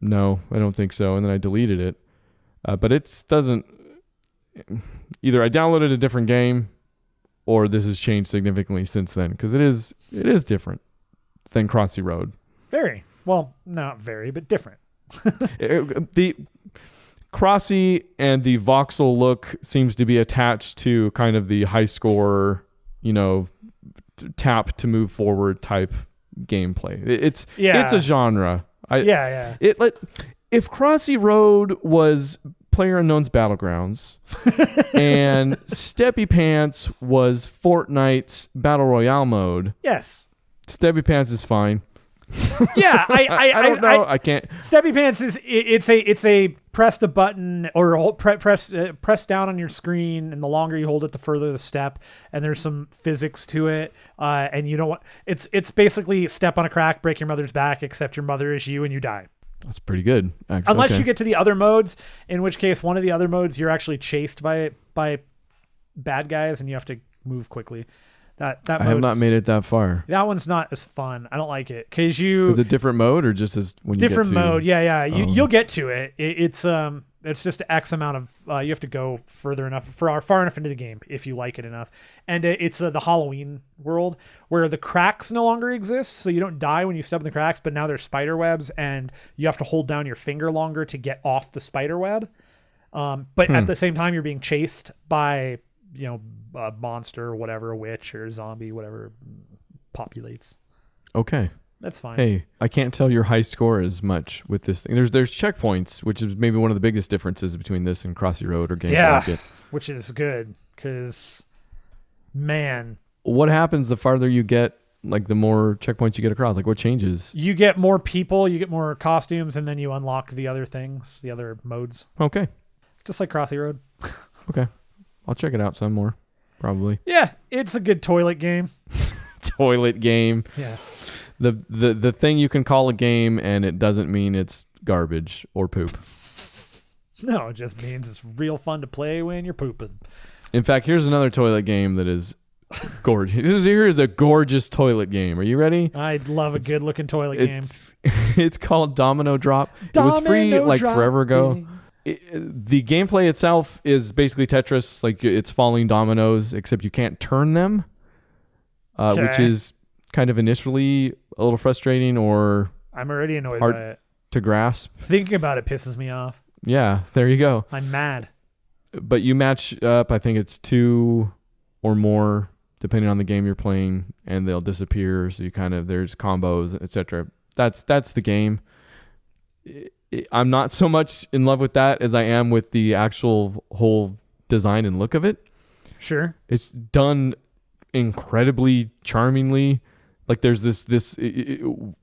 no, I don't think so. And then I deleted it. But it doesn't, either I downloaded a different game or this has changed significantly since then because it is different than Crossy Road. Very. Well, not very, but different. The Crossy and the voxel look seems to be attached to kind of the high score, tap to move forward type gameplay. It's a genre. If Crossy Road was PlayerUnknown's Battlegrounds and Steppy Pants was Fortnite's Battle Royale mode, Yes. Steppy Pants is fine. Yeah, I don't know. I can't. Steppy Pants it's a press the button or press down on your screen, and the longer you hold it, the further the step. And there's some physics to it. And you know what? It's basically step on a crack, break your mother's back, except your mother is you and you die. That's pretty good, actually. Unless you get to the other modes, in which case one of the other modes you're actually chased by bad guys and you have to move quickly. That I have not made it that far. That one's not as fun. I don't like it because Is it different mode or just as when you different get to, mode? Yeah. You'll get to it. It's just X amount of you have to go far enough into the game if you like it enough. And it's the Halloween world where the cracks no longer exist, so you don't die when you step in the cracks. But now there's spider webs, and you have to hold down your finger longer to get off the spider web. But at the same time, you're being chased by a monster or whatever, a witch or a zombie, whatever populates. Okay. That's fine. Hey, I can't tell your high score as much with this thing. There's checkpoints, which is maybe one of the biggest differences between this and Crossy Road or games like it. Which is good because, man, What happens the farther you get, like the more checkpoints you get across? Like what changes? you get more people, you get more costumes, and then you unlock the other things, the other modes. Okay. It's just like Crossy Road. Okay. I'll check it out some more, probably. Yeah, it's a good toilet game. Toilet game. Yeah. The thing you can call a game and it doesn't mean it's garbage or poop. No, it just means it's real fun to play when you're pooping. In fact, here's another toilet game that is gorgeous. Here is a gorgeous toilet game. Are you ready? I love a good looking toilet game. It's called Domino Drop. It was free Domino forever ago. dropping. The gameplay itself is basically Tetris. Like it's falling dominoes, except you can't turn them, which is kind of initially a little frustrating or I'm already annoyed hard by it. to grasp. Thinking about it pisses me off. Yeah, there you go. I'm mad. But you match up, I think it's 2 or more, depending on the game you're playing, and they'll disappear. So you there's combos, etc. That's the game. I'm not so much in love with that as I am with the actual whole design and look of it. Sure. It's done incredibly charmingly. Like there's this you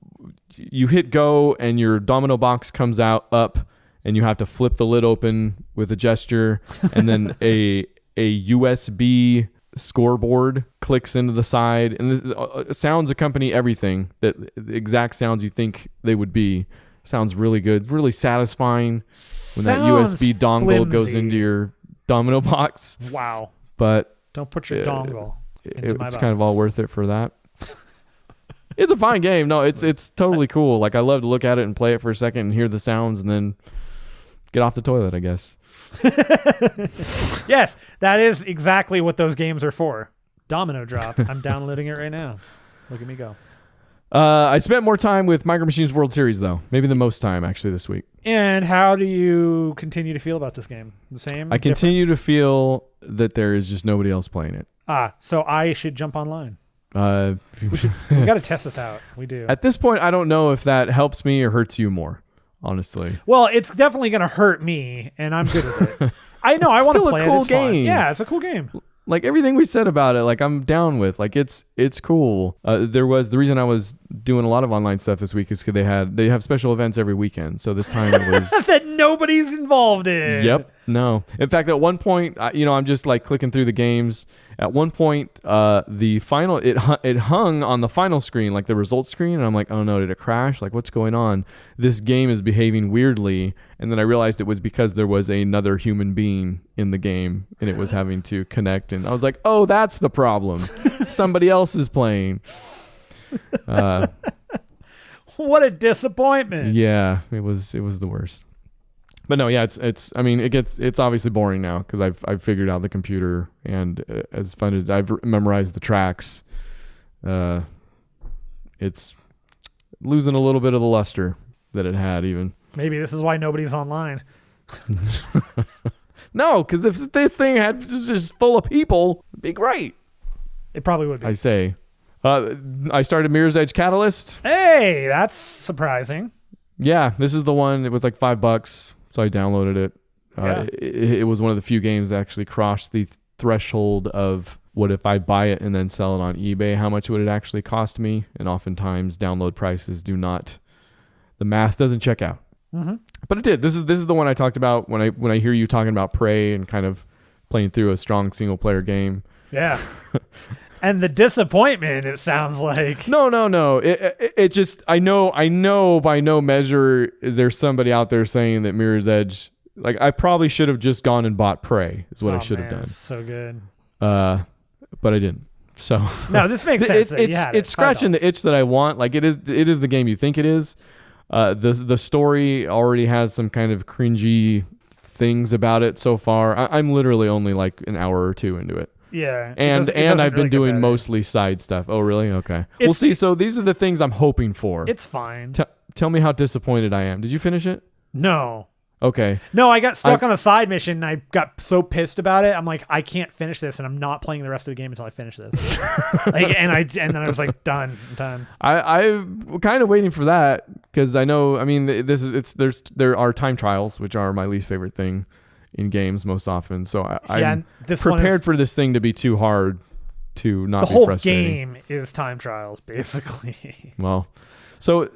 hit go and your domino box comes up and you have to flip the lid open with a gesture and then a USB scoreboard clicks into the side, and sounds accompany everything. The exact sounds you think they would be. Sounds really good, really satisfying when that USB dongle goes into your domino box. Wow. But don't put your dongle into my it's box. kind of all worth it for that. It's a fine game. No, it's totally cool. Like, I love to look at it and play it for a second and hear the sounds and then get off the toilet, I guess. Yes, that is exactly what those games are for. Domino Drop. I'm downloading it right now. Look at me go. I spent more time with Micro Machines World Series, though. Maybe the most time, actually, this week. And how do you continue to feel about this game? The same? I continue to feel that there is just nobody else playing it. So I should jump online. We got to test this out. We do. At this point, I don't know if that helps me or hurts you more, honestly. Well, it's definitely going to hurt me, and I'm good with it. I know. I want to play a cool it. It's fun. game. Yeah, it's a cool game. Like, everything we said about it, like, I'm down with. Like, it's cool. The reason I was doing a lot of online stuff this week is because they have special events every weekend. So this time it was that nobody's involved in. Yep. No. In fact, at one point, I'm just like clicking through the games. At one point, the final it hung on the final screen, like the results screen, and I'm like, oh no, did it crash? Like, what's going on? This game is behaving weirdly, and then I realized it was because there was another human being in the game, and it was having to connect. And I was like, oh, that's the problem. Somebody else is playing. What a disappointment. Yeah, it was the worst. But no, yeah, it's obviously boring now because I've figured out the computer, and as fun as I've memorized the tracks, it's losing a little bit of the luster that it had even. Maybe this is why nobody's online. No, because if this thing had just full of people, it'd be great. It probably would be. I say. I started Mirror's Edge Catalyst. Hey, that's surprising. Yeah, this is the one. It was like $5. So I downloaded it. Yeah. It was one of the few games that actually crossed the threshold of what if I buy it and then sell it on eBay, how much would it actually cost me? And oftentimes download prices the math doesn't check out. Mm-hmm. But it did. This is the one I talked about when I hear you talking about Prey and kind of playing through a strong single player game. Yeah. And the disappointment, it sounds like. No. It just, I know by no measure is there somebody out there saying that Mirror's Edge, like, I probably should have just gone and bought Prey is what I should have done. It's so good. But I didn't. So no, this makes sense. It's scratching the itch that I want. Like, it is the game you think it is. The story already has some kind of cringy things about it so far. I'm literally only like an hour or two into it. Yeah. And I've been doing mostly side stuff. Oh, really? Okay. We'll see. So these are the things I'm hoping for. It's fine. Tell me how disappointed I am. Did you finish it? No. Okay. No, I got stuck on a side mission, and I got so pissed about it. I'm like, I can't finish this, and I'm not playing the rest of the game until I finish this. And then I was like, done. I'm done. I'm kind of waiting for that because I know. I mean, there are time trials, which are my least favorite thing in games most often. So I'm prepared for this thing to be too hard to not be frustrating. The whole game is time trials, basically. Well, so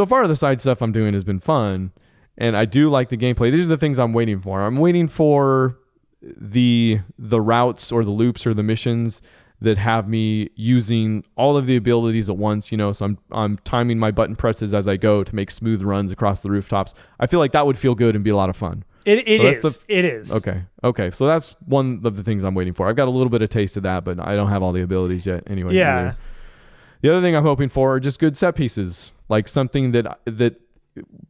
far the side stuff I'm doing has been fun, and I do like the gameplay. These are the things I'm waiting for. I'm waiting for the routes or the loops or the missions that have me using all of the abilities at once, so I'm timing my button presses as I go to make smooth runs across the rooftops. I feel like that would feel good and be a lot of fun. It is. Okay. So that's one of the things I'm waiting for. I've got a little bit of taste of that, but I don't have all the abilities yet anyway. Yeah. Either. The other thing I'm hoping for are just good set pieces, like something that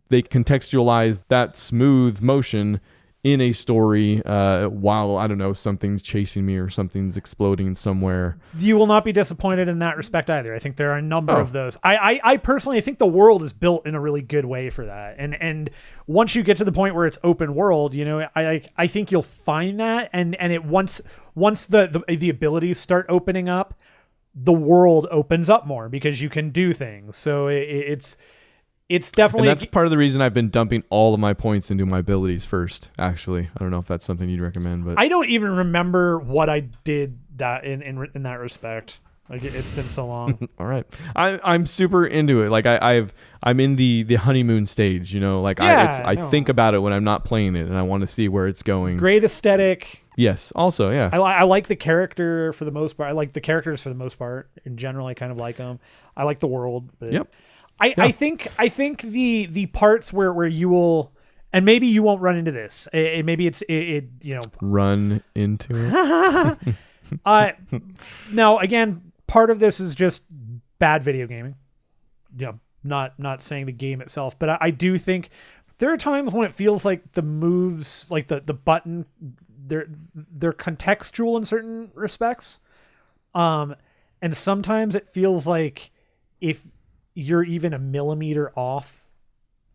they contextualize that smooth motion in a story while, I don't know, something's chasing me or something's exploding somewhere. You will not be disappointed in that respect either. I think there are a number of those. I personally think the world is built in a really good way for that. And once you get to the point where it's open world, I think you'll find that. And it once the abilities start opening up, the world opens up more because you can do things. So it's definitely... And that's part of the reason I've been dumping all of my points into my abilities first, actually. I don't know if that's something you'd recommend, but... I don't even remember what I did that in that respect. Like it's been so long. All right. I'm super into it. Like I'm in the honeymoon stage, you know, like Yeah, I no. think about it when I'm not playing it and I want to see where it's going. Great aesthetic. Yes. Also, yeah. I like the character for the most part. I like the characters for the most part. In general, I kind of like them. I like the world. But Yep. I think the parts where you will, and maybe you won't run into this. Maybe it's you know. Run into it. Now again, part of this is just bad video gaming. You know, not saying the game itself, but I do think there are times when it feels like the moves, like the button, they're contextual in certain respects. And sometimes it feels like if you're even a millimeter off,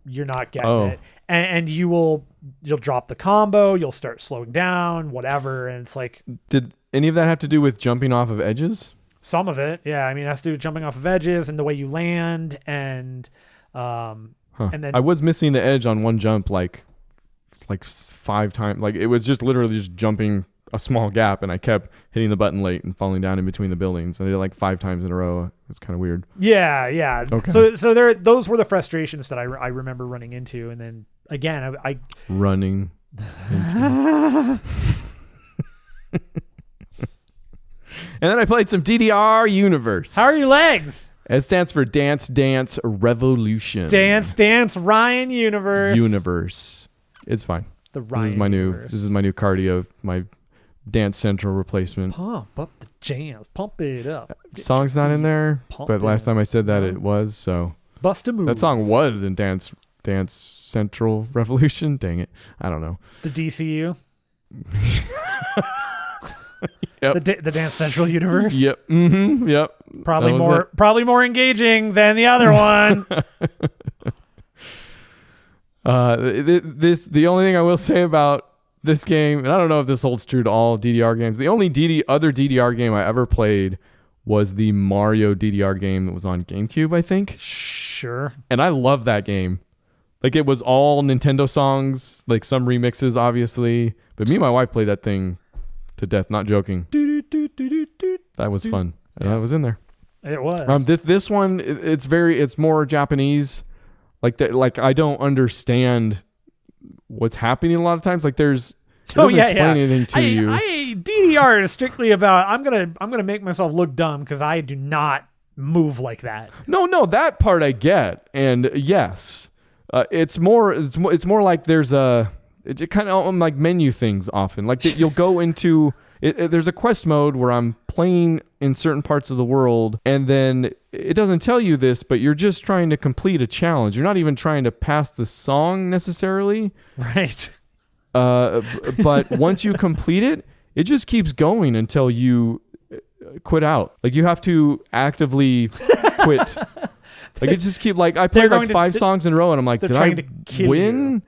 you're not getting it. And you'll drop the combo, you'll start slowing down, whatever. And it's like, Did any of that have to do with jumping off of edges? some of it. Yeah. I mean, it has to do with jumping off of edges and the way you land and then I was missing the edge on one jump like 5 times. Like it was just literally just jumping a small gap and I kept hitting the button late and falling down in between the buildings. I did it like 5 times in a row. It's kind of weird. Yeah. Okay. So those were the frustrations that I remember running into. And then again, I Running into. And then I played some DDR Universe. how are your legs? It stands for Dance Dance Revolution. Dance Ryan Universe. Universe. It's fine. The Ryan This Universe. is my new cardio, my Dance Central replacement. Pump up the jams. Pump it up. Song's not in there, Pump but last it time I said that up. it was, so Bust a move. that song was in Dance Central Revolution. Dang it. I don't know. The DCU. Yep. The Dance Central Universe. Yep. Mm-hmm. Yep. Probably That was more it. probably more engaging than the other one. The only thing I will say about this game, and I don't know if this holds true to all DDR games, the only other DDR game I ever played was the Mario DDR game that was on GameCube, I think. Sure. And I love that game. Like it was all Nintendo songs, like some remixes, obviously. But me and my wife played that thing to death, not joking. That was fun. And I was in there. It was. This one, it's more Japanese. Like I don't understand what's happening a lot of times. Like it doesn't explain anything to you. DDR is strictly about I'm gonna make myself look dumb because I do not move like that. No, that part I get, and yes, it's more like there's it kind of like menu things often. Like you'll go into there's a quest mode where I'm playing in certain parts of the world, and then it doesn't tell you this, but you're just trying to complete a challenge. You're not even trying to pass the song necessarily. Right. But once you complete it, it just keeps going until you quit out. Like you have to actively quit. Like it just keep like I played like 5 songs in a row, and I'm like, did I trying to kill win? you.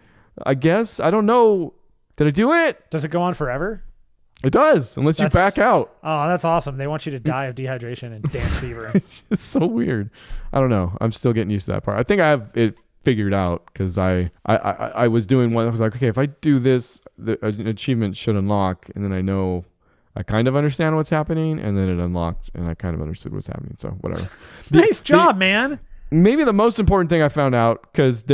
I guess I don't know. Did I do it? Does it go on forever? It does, unless you back out. Oh, that's awesome. They want you to die of dehydration and dance fever. It's so weird. I don't know. I'm still getting used to that part. I think I have it figured out because I was doing one. I was like, okay, if I do this, an achievement should unlock, and then I know I kind of understand what's happening, and then it unlocked, and I kind of understood what's happening. So whatever. Nice job, man. Maybe the most important thing I found out, because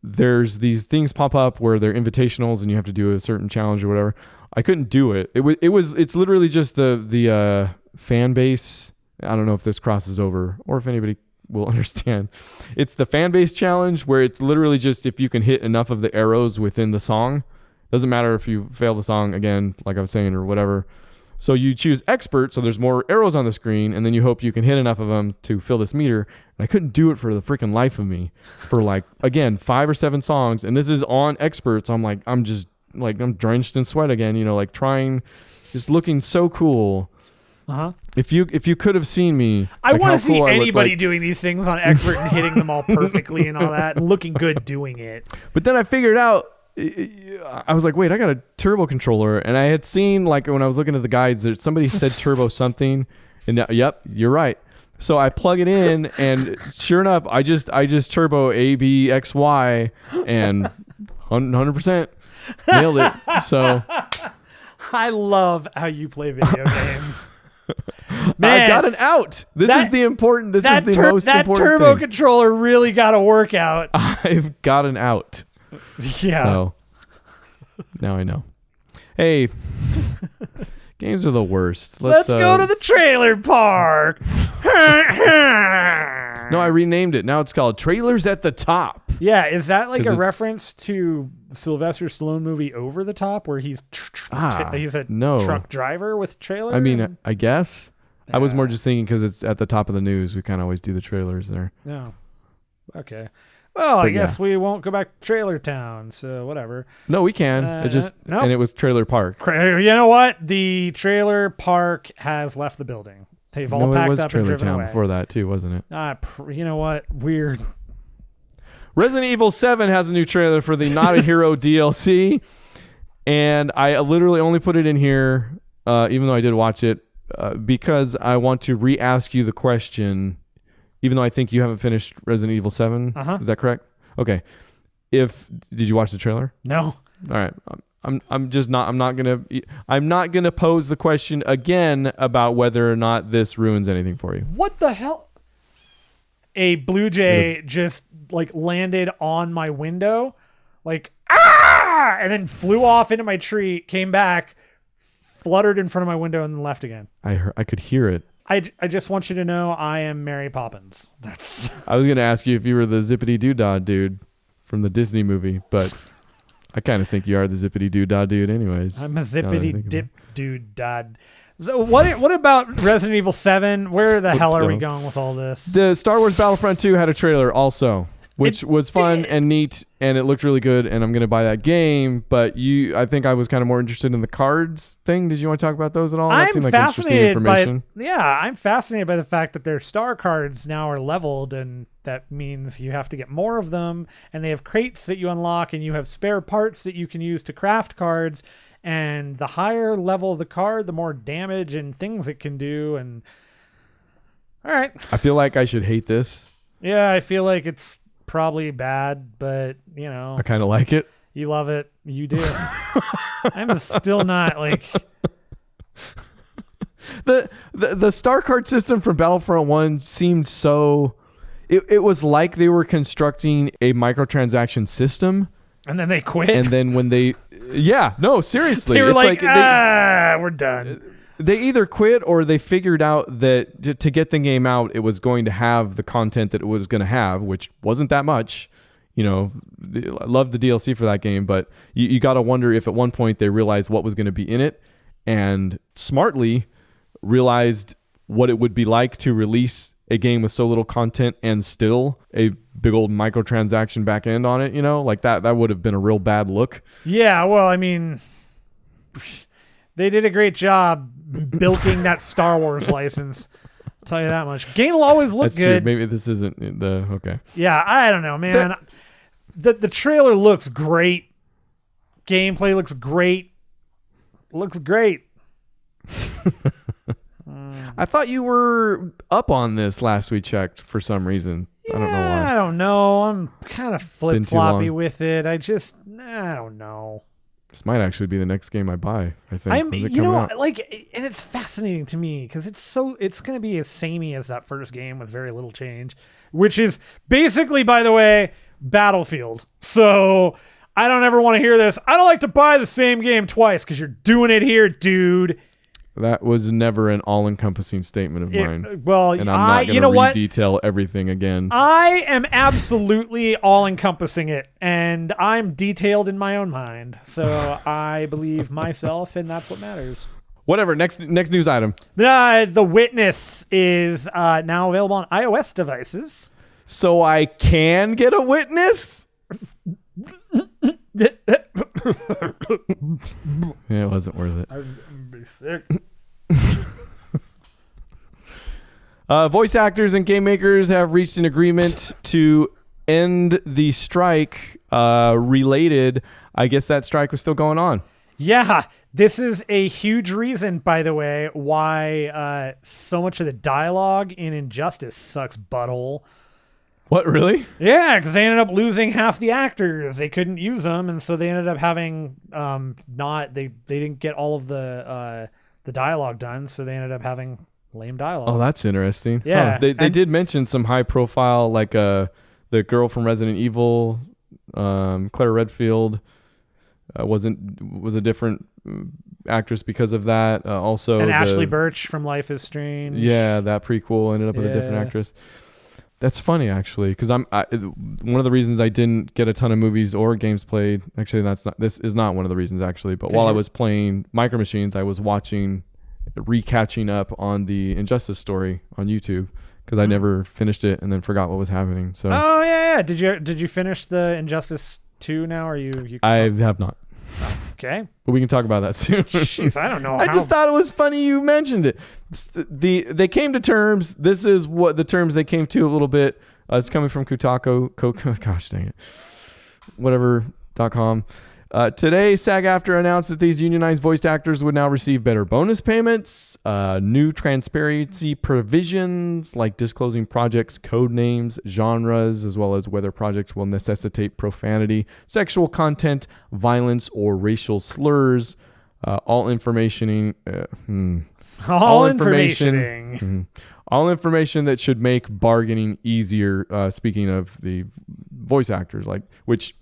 there's these things pop up where they're invitationals and you have to do a certain challenge or whatever. I couldn't do it. It's literally just the fan base. I don't know if this crosses over or if anybody will understand. It's the fan base challenge where it's literally just if you can hit enough of the arrows within the song. Doesn't matter if you fail the song again, like I was saying, or whatever. So you choose expert, so there's more arrows on the screen, and then you hope you can hit enough of them to fill this meter. And I couldn't do it for the freaking life of me for like, again, 5 or 7 songs. And this is on expert, so I'm drenched in sweat again, like trying, just looking so cool. Uh-huh. If you could have seen me, I like want how to see cool I looked, anybody like- doing these things on expert and hitting them all perfectly and all that, and looking good doing it. But then I figured out, I was like, wait, I got a turbo controller, and I had seen, like, when I was looking at the guides, that somebody said turbo something, and yep, you're right. So I plug it in, and sure enough, I just turbo A, B, X, Y, and 100% nailed it. So I love how you play video games. Man, I've got an out. This is the important. This is the most that important turbo thing. controller really got to work out. I've got an out. Yeah. So now I know. Hey, games are the worst. Let's go to the trailer park. No, I renamed it. Now it's called Trailers at the Top. Yeah, is that like 'Cause a it's- reference to Sylvester Stallone movie Over the Top, where he's he's a no. truck driver with trailer? I mean, I guess. I was Yeah. more just thinking because it's at the top of the news. We kind of always do the trailers there. No. Okay. Well, I But guess we won't go back to Trailer Town, so whatever. No, we can. It just nope. and it was Trailer Park. You know what? The trailer park has left the building. They've all No, it packed was up and Trailer driven Town away. before that too, wasn't it? You know what? Weird. Resident Evil 7 has a new trailer for the Not a Hero DLC, and I literally only put it in here, even though I did watch it, because I want to re-ask you the question, even though I think you haven't finished Resident Evil 7. Uh-huh. Is that correct? Okay. Did you watch the trailer? No. All right. I'm not gonna pose the question again about whether or not this ruins anything for you. What the hell? A blue jay just like landed on my window, like and then flew off into my tree, came back, fluttered in front of my window, and then left again. I could hear it. I just want you to know I am Mary Poppins. That's I was gonna ask you if you were the zippity doo dah dude from the Disney movie, but I kind of think you are the zippity doo dah dude, anyways. I'm a now that I zippity think dip about dude dad. So what about Resident Evil 7? Where the hell are we going with all this? it. The Star Wars Battlefront 2 had a trailer also, which It was fun did. and neat, and it looked really good, and I'm gonna buy that game. But I think I was kind of more interested in the cards thing. Did you want to talk about those at all? That I'm seemed like interesting fascinated by information. I'm fascinated by the fact that their star cards now are leveled, and that means you have to get more of them, and they have crates that you unlock, and you have spare parts that you can use to craft cards, and the higher level of the card, the more damage and things it can do. And all right, I feel like I should hate this. yeah, I feel like it's probably bad, but you know, I kind of like it. you love it, you do. I'm still not like. The star card system from Battlefront 1 seemed so it was like they were constructing a microtransaction system, And then they quit. and then when seriously, they were it's like, they, we're done. they either quit or they figured out that to get the game out, it was going to have the content that it was going to have, which wasn't that much. You know, I love the DLC for that game, but you got to wonder if at one point they realized what was going to be in it and smartly realized what it would be like to release a game with so little content and still a big old microtransaction back end on it. You know, like that would have been a real bad look. Yeah, well, I mean, they did a great job bilking that Star Wars license. I'll tell you that much. Game will always look That's good. true. Maybe this isn't the okay. Yeah, I don't know, man. The trailer looks great. Gameplay looks great. Looks great. I thought you were up on this last we checked for some reason. I don't know I why. don't know. I'm kind of Been too flip-floppy long. with it. I don't know. This might actually be the next game I buy. I think. I'm, When's it you coming know, out? like, and it's fascinating to me because it's going to be as samey as that first game with very little change, which is basically, by the way, Battlefield. So I don't ever want to hear this. I don't like to buy the same game twice because you're doing it here, dude. That was never an all-encompassing statement of mine. Well, And I'm not you going know to what? redetail everything again. I am absolutely all-encompassing it, and I'm detailed in my own mind. So I believe myself, and that's what matters. Whatever. Next news item. The Witness is now available on iOS devices. So I can get a witness? Yeah, it wasn't worth it. I'd be sick. Voice actors and game makers have reached an agreement to end the strike related. I guess that strike was still going on. Yeah, this is a huge reason, by the way, why so much of the dialogue in Injustice sucks butthole. What, really? Yeah, because they ended up losing half the actors. They couldn't use them, and so they ended up having they didn't get all of the dialogue done, so they ended up having lame dialogue. Oh, that's interesting. Yeah, Huh. They and- did mention some high profile, like the girl from Resident Evil, Claire Redfield, was a different actress because of that. Also, and Ashley Birch from Life is Strange. Yeah, that prequel ended up with a different Yeah. actress. That's funny, actually, because one of the reasons I didn't get a ton of movies or games played. Actually, this is not one of the reasons, actually. But while I was playing Micro Machines, I was catching up on the Injustice story on YouTube because I never finished it and then forgot what was happening. So Oh yeah. Did you finish the Injustice 2 now? Or you I have not. okay? But we can talk about that soon. Jeez, I don't know. I just thought it was funny you mentioned it. They came to terms. This is what the terms they came to a little bit. It's coming from Kotaku. Gosh dang it. Whatever.com. Today, SAG-AFTRA announced that these unionized voice actors would now receive better bonus payments, new transparency provisions like disclosing projects' code names, genres, as well as whether projects will necessitate profanity, sexual content, violence, or racial slurs. All information that should make bargaining easier. Speaking of the voice actors, which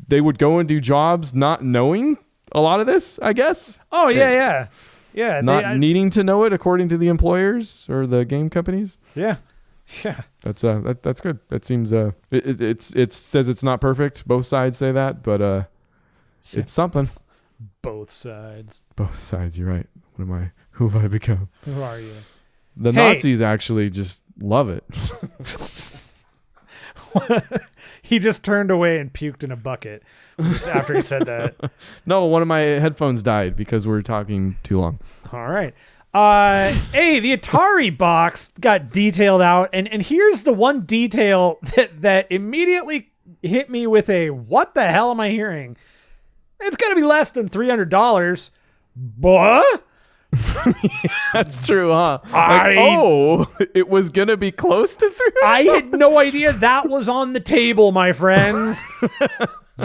they would go and do jobs not knowing a lot of this, I guess. Oh yeah. Not needing to know it according to the employers or the game companies. Yeah. That's good. That seems it says it's not perfect. Both sides say that, but it's something. Both sides. Both sides. You're right. Who have I become? Who are you? The Nazis actually just love it. He just turned away and puked in a bucket after he said that. No, one of my headphones died because we were talking too long. All right. Hey, the Atari box got detailed out, and here's the one detail that immediately hit me with a what the hell am I hearing? It's gonna be less than $300. What? That's true, huh? It was gonna be close to 300. I had no idea that was on the table, my friends.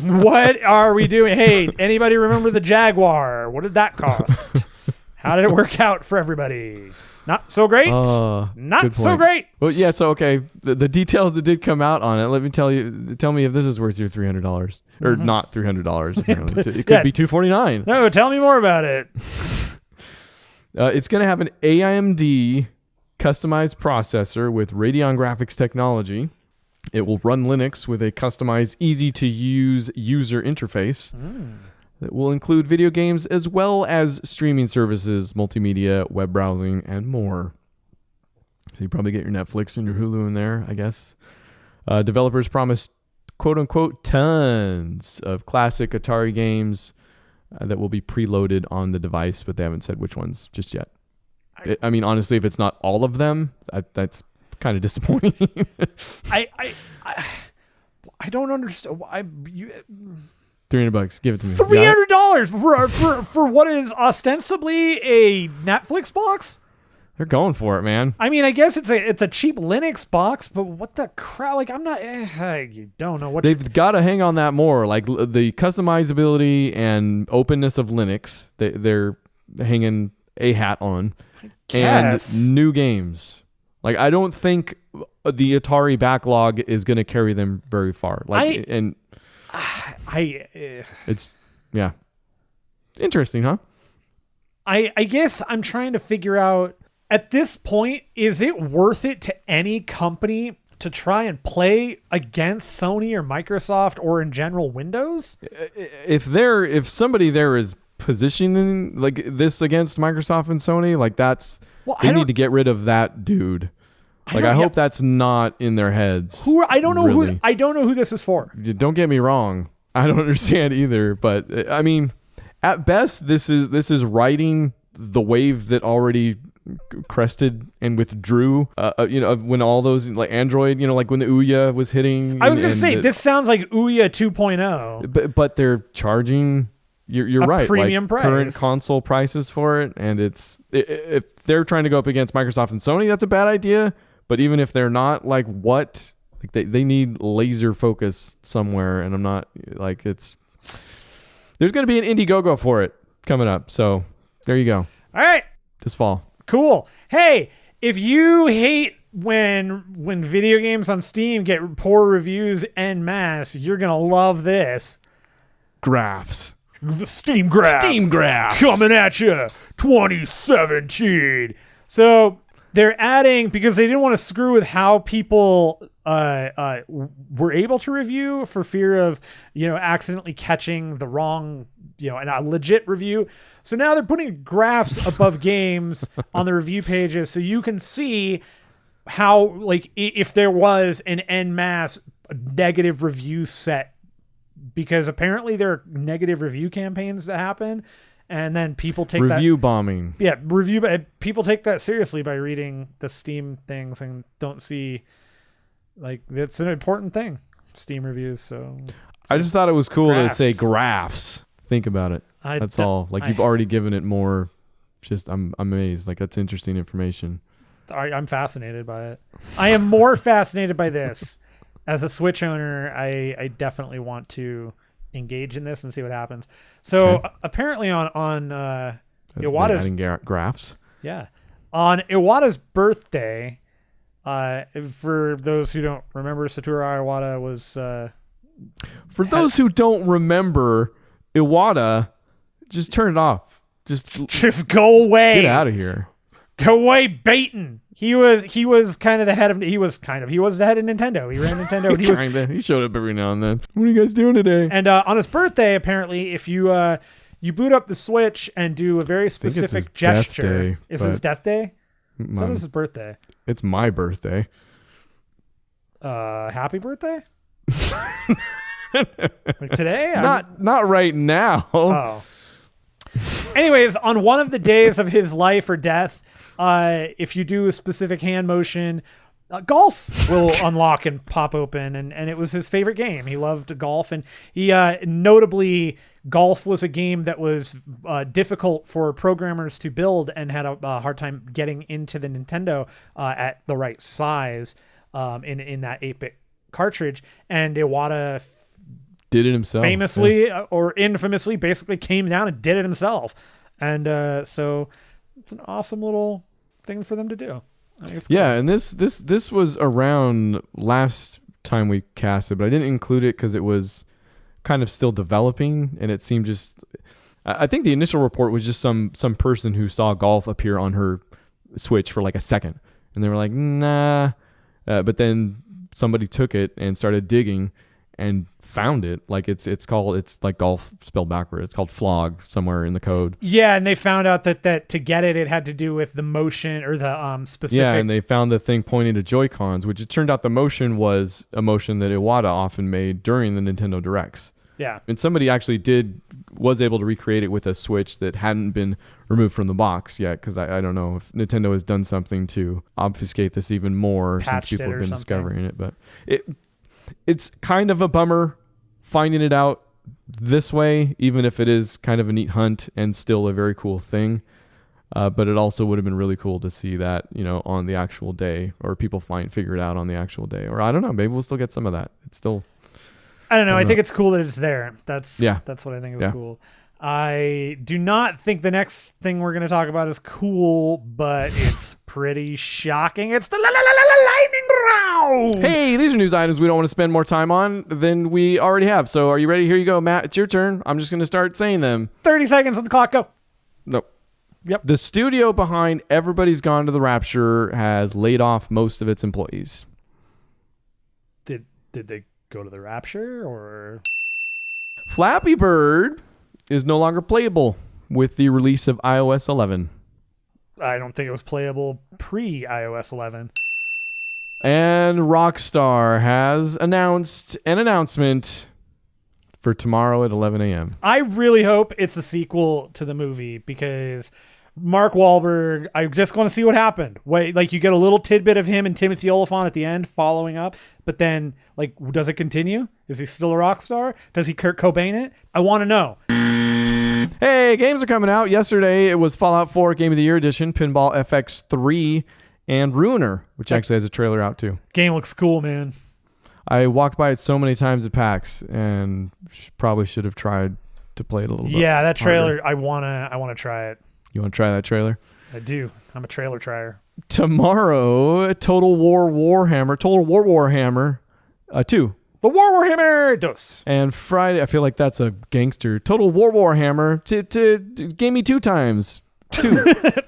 What are we doing? Hey, anybody remember the Jaguar? What did that cost? How did it work out for everybody? Not so great. Not so great. Well, yeah. So okay, the details that did come out on it. Let me tell me if this is worth your $300 or not $300. It could be $249. No, tell me more about it. It's going to have an AMD customized processor with Radeon graphics technology. It will run Linux with a customized, easy-to-use user interface. That will include video games as well as streaming services, multimedia, web browsing, and more. So you probably get your Netflix and your Hulu in there, I guess. Developers promised, quote-unquote, tons of classic Atari games that will be preloaded on the device, but they haven't said which ones just yet. I mean, honestly, if it's not all of them, that's kind of disappointing. I don't understand. $300, give it to me. $300 for what is ostensibly a Netflix box? They're going for it, man. I mean, I guess it's a cheap Linux box, but what the crap? Like, I'm not. You don't know what They've got to hang on that more. Like the customizability and openness of Linux, they're hanging a hat on, and new games. Like, I don't think the Atari backlog is going to carry them very far. It's interesting, huh? I guess I'm trying to figure out, at this point, is it worth it to any company to try and play against Sony or Microsoft or in general Windows? If somebody there is positioning like this against Microsoft and Sony, like they need to get rid of that dude. I hope that's not in their heads. I don't know who this is for. Don't get me wrong. I don't understand either, but I mean, at best, this is riding the wave that already crested and withdrew. When all those like Android, like when the Ouya was hitting. I was going to say this sounds like Ouya 2.0. But they're charging. You're right. Premium price. Current console prices for it, and if they're trying to go up against Microsoft and Sony, that's a bad idea. But even if they're not, like what? Like they need laser focus somewhere, and I'm not like it's. There's going to be an Indiegogo for it coming up, so there you go. All right. This fall. Cool. Hey, if you hate when video games on Steam get poor reviews en masse, you're gonna love this. Graphs. The Steam graphs. Steam graphs. Coming at you 2017. So they're adding, because they didn't want to screw with how people were able to review for fear of, accidentally catching the wrong, and a legit review. So now they're putting graphs above games on the review pages so you can see how, like, if there was an en masse negative review set, because apparently there are negative review campaigns that happen, and then people take review bombing. Yeah, people take that seriously by reading the Steam things and don't see, like, it's an important thing, Steam reviews. So I just thought it was cool Graphs. to say graphs. Think about it. That's all. Like, you've already given it more. Just I'm amazed. Like, that's interesting information. I'm fascinated by it. I am more fascinated by this. As a Switch owner, I definitely want to engage in this and see what happens. So apparently on Iwata's adding graphs. Yeah. On Iwata's birthday, for those who don't remember, Satoru Iwata was For those who don't remember, Iwata, just turn it off. Just go away. Get out of here. Go away, Baton. He was kind of the head of he was the head of Nintendo. He ran Nintendo. And he showed up every now and then. What are you guys doing today? And on his birthday, apparently, if you boot up the Switch and do a very specific gesture, is his death day? That was his birthday. It's my birthday. Happy birthday. Like today? Not right now. Oh. Anyways, on one of the days of his life or death, if you do a specific hand motion, golf will unlock and pop open, and it was his favorite game. He loved golf, and he notably, golf was a game that was difficult for programmers to build and had a hard time getting into the Nintendo at the right size in that 8-bit cartridge. And Iwata did it himself. Famously or infamously basically came down and did it himself. And so it's an awesome little thing for them to do. I think it's cool. Yeah, and this was around last time we casted, but I didn't include it because it was kind of still developing, and it seemed just... I think the initial report was just some person who saw golf appear on her Switch for like a second, and they were like, nah. But then somebody took it and started digging and found it. Like it's like golf spelled backward. It's called flog somewhere in the code. Yeah, and they found out that to get it had to do with the motion or the specific. Yeah, and they found the thing pointing to Joy-Cons, which it turned out the motion was a motion that Iwata often made during the Nintendo Directs. Yeah. And somebody actually was able to recreate it with a Switch that hadn't been removed from the box yet, because I don't know if Nintendo has done something to obfuscate this even more since people have been discovering it. But it's kind of a bummer finding it out this way, even if it is kind of a neat hunt and still a very cool thing. But it also would have been really cool to see that, on the actual day, or people figure it out on the actual day. Or I don't know, maybe we'll still get some of that. It's still... I don't know. I think it's cool that it's there. That's what I think is Yeah. cool. I do not think the next thing we're going to talk about is cool, but it's pretty shocking. It's the lightning round. Hey, these are news items we don't want to spend more time on than we already have. So are you ready? Here you go, Matt. It's your turn. I'm just going to start saying them. 30 seconds on the clock. Go. Nope. Yep. The studio behind Everybody's Gone to the Rapture has laid off most of its employees. Did they go to the Rapture or... Flappy Bird is no longer playable with the release of iOS 11. I don't think it was playable pre-iOS 11. And Rockstar has announced an announcement for tomorrow at 11 a.m. I really hope it's a sequel to the movie, because Mark Wahlberg, I just want to see what happened. Like, you get a little tidbit of him and Timothy Olyphant at the end following up, but then, like, does it continue? Is he still a rock star? Does he Kurt Cobain it? I want to know. Hey, games are coming out. Yesterday, it was Fallout 4 Game of the Year Edition, Pinball FX 3, and Ruiner, which actually has a trailer out too. Game looks cool, man. I walked by it so many times at PAX and probably should have tried to play it a little bit. Yeah, that trailer, harder. I wanna try it. You want to try that trailer? I do. I'm a trailer trier. Tomorrow, Total War Warhammer 2. The Warhammer Deux. And Friday, I feel like that's a gangster. Total Warhammer gave me 2 times. 2.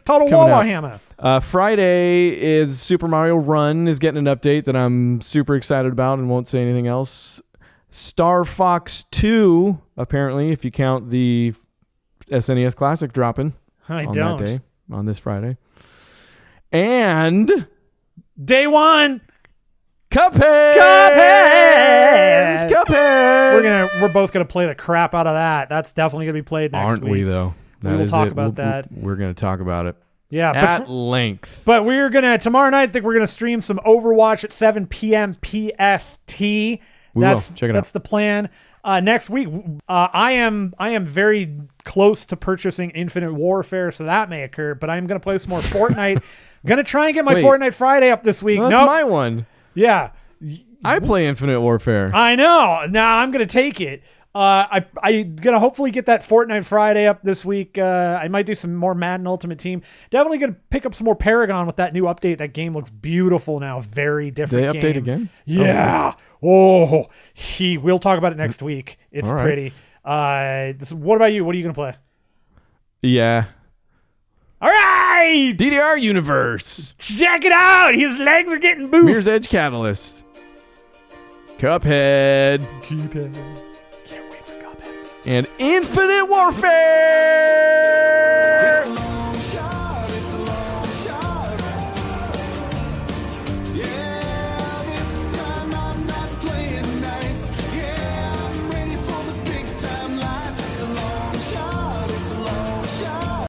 Total coming out. Warhammer. Friday is Super Mario Run is getting an update that I'm super excited about and won't say anything else. Star Fox 2, apparently, if you count the SNES Classic dropping I on don't. that day, on this Friday. And Day 1. Cuphead! We're both gonna play the crap out of that. That's definitely gonna be played next Aren't week. we though? We will talk about that. We're gonna talk about it. Yeah, At length. But we're gonna tomorrow night. I think we're gonna stream some Overwatch at 7 p.m. PST. We will. Check it out. That's the plan. Next week, I am very close to purchasing Infinite Warfare, so that may occur. But I'm gonna play some more Fortnite. Gonna try and get my Wait. Fortnite Friday up this week. Well, No, that's my one. yeah, I play Infinite Warfare. I know. Now I'm gonna take it. I'm gonna hopefully get that Fortnite Friday up this week. I might do some more Madden Ultimate Team. Definitely gonna pick up some more Paragon with that new update. That game looks beautiful now. Very different. Did they update game. again? Yeah. We'll talk about it next week. It's All right. pretty. What about you? What are you gonna play? Yeah. All right, DDR Universe. check it out. His legs are getting boofed. Mirror's Edge Catalyst. Cuphead. Keep it. Can't wait for Cuphead. And Infinite Warfare. It's a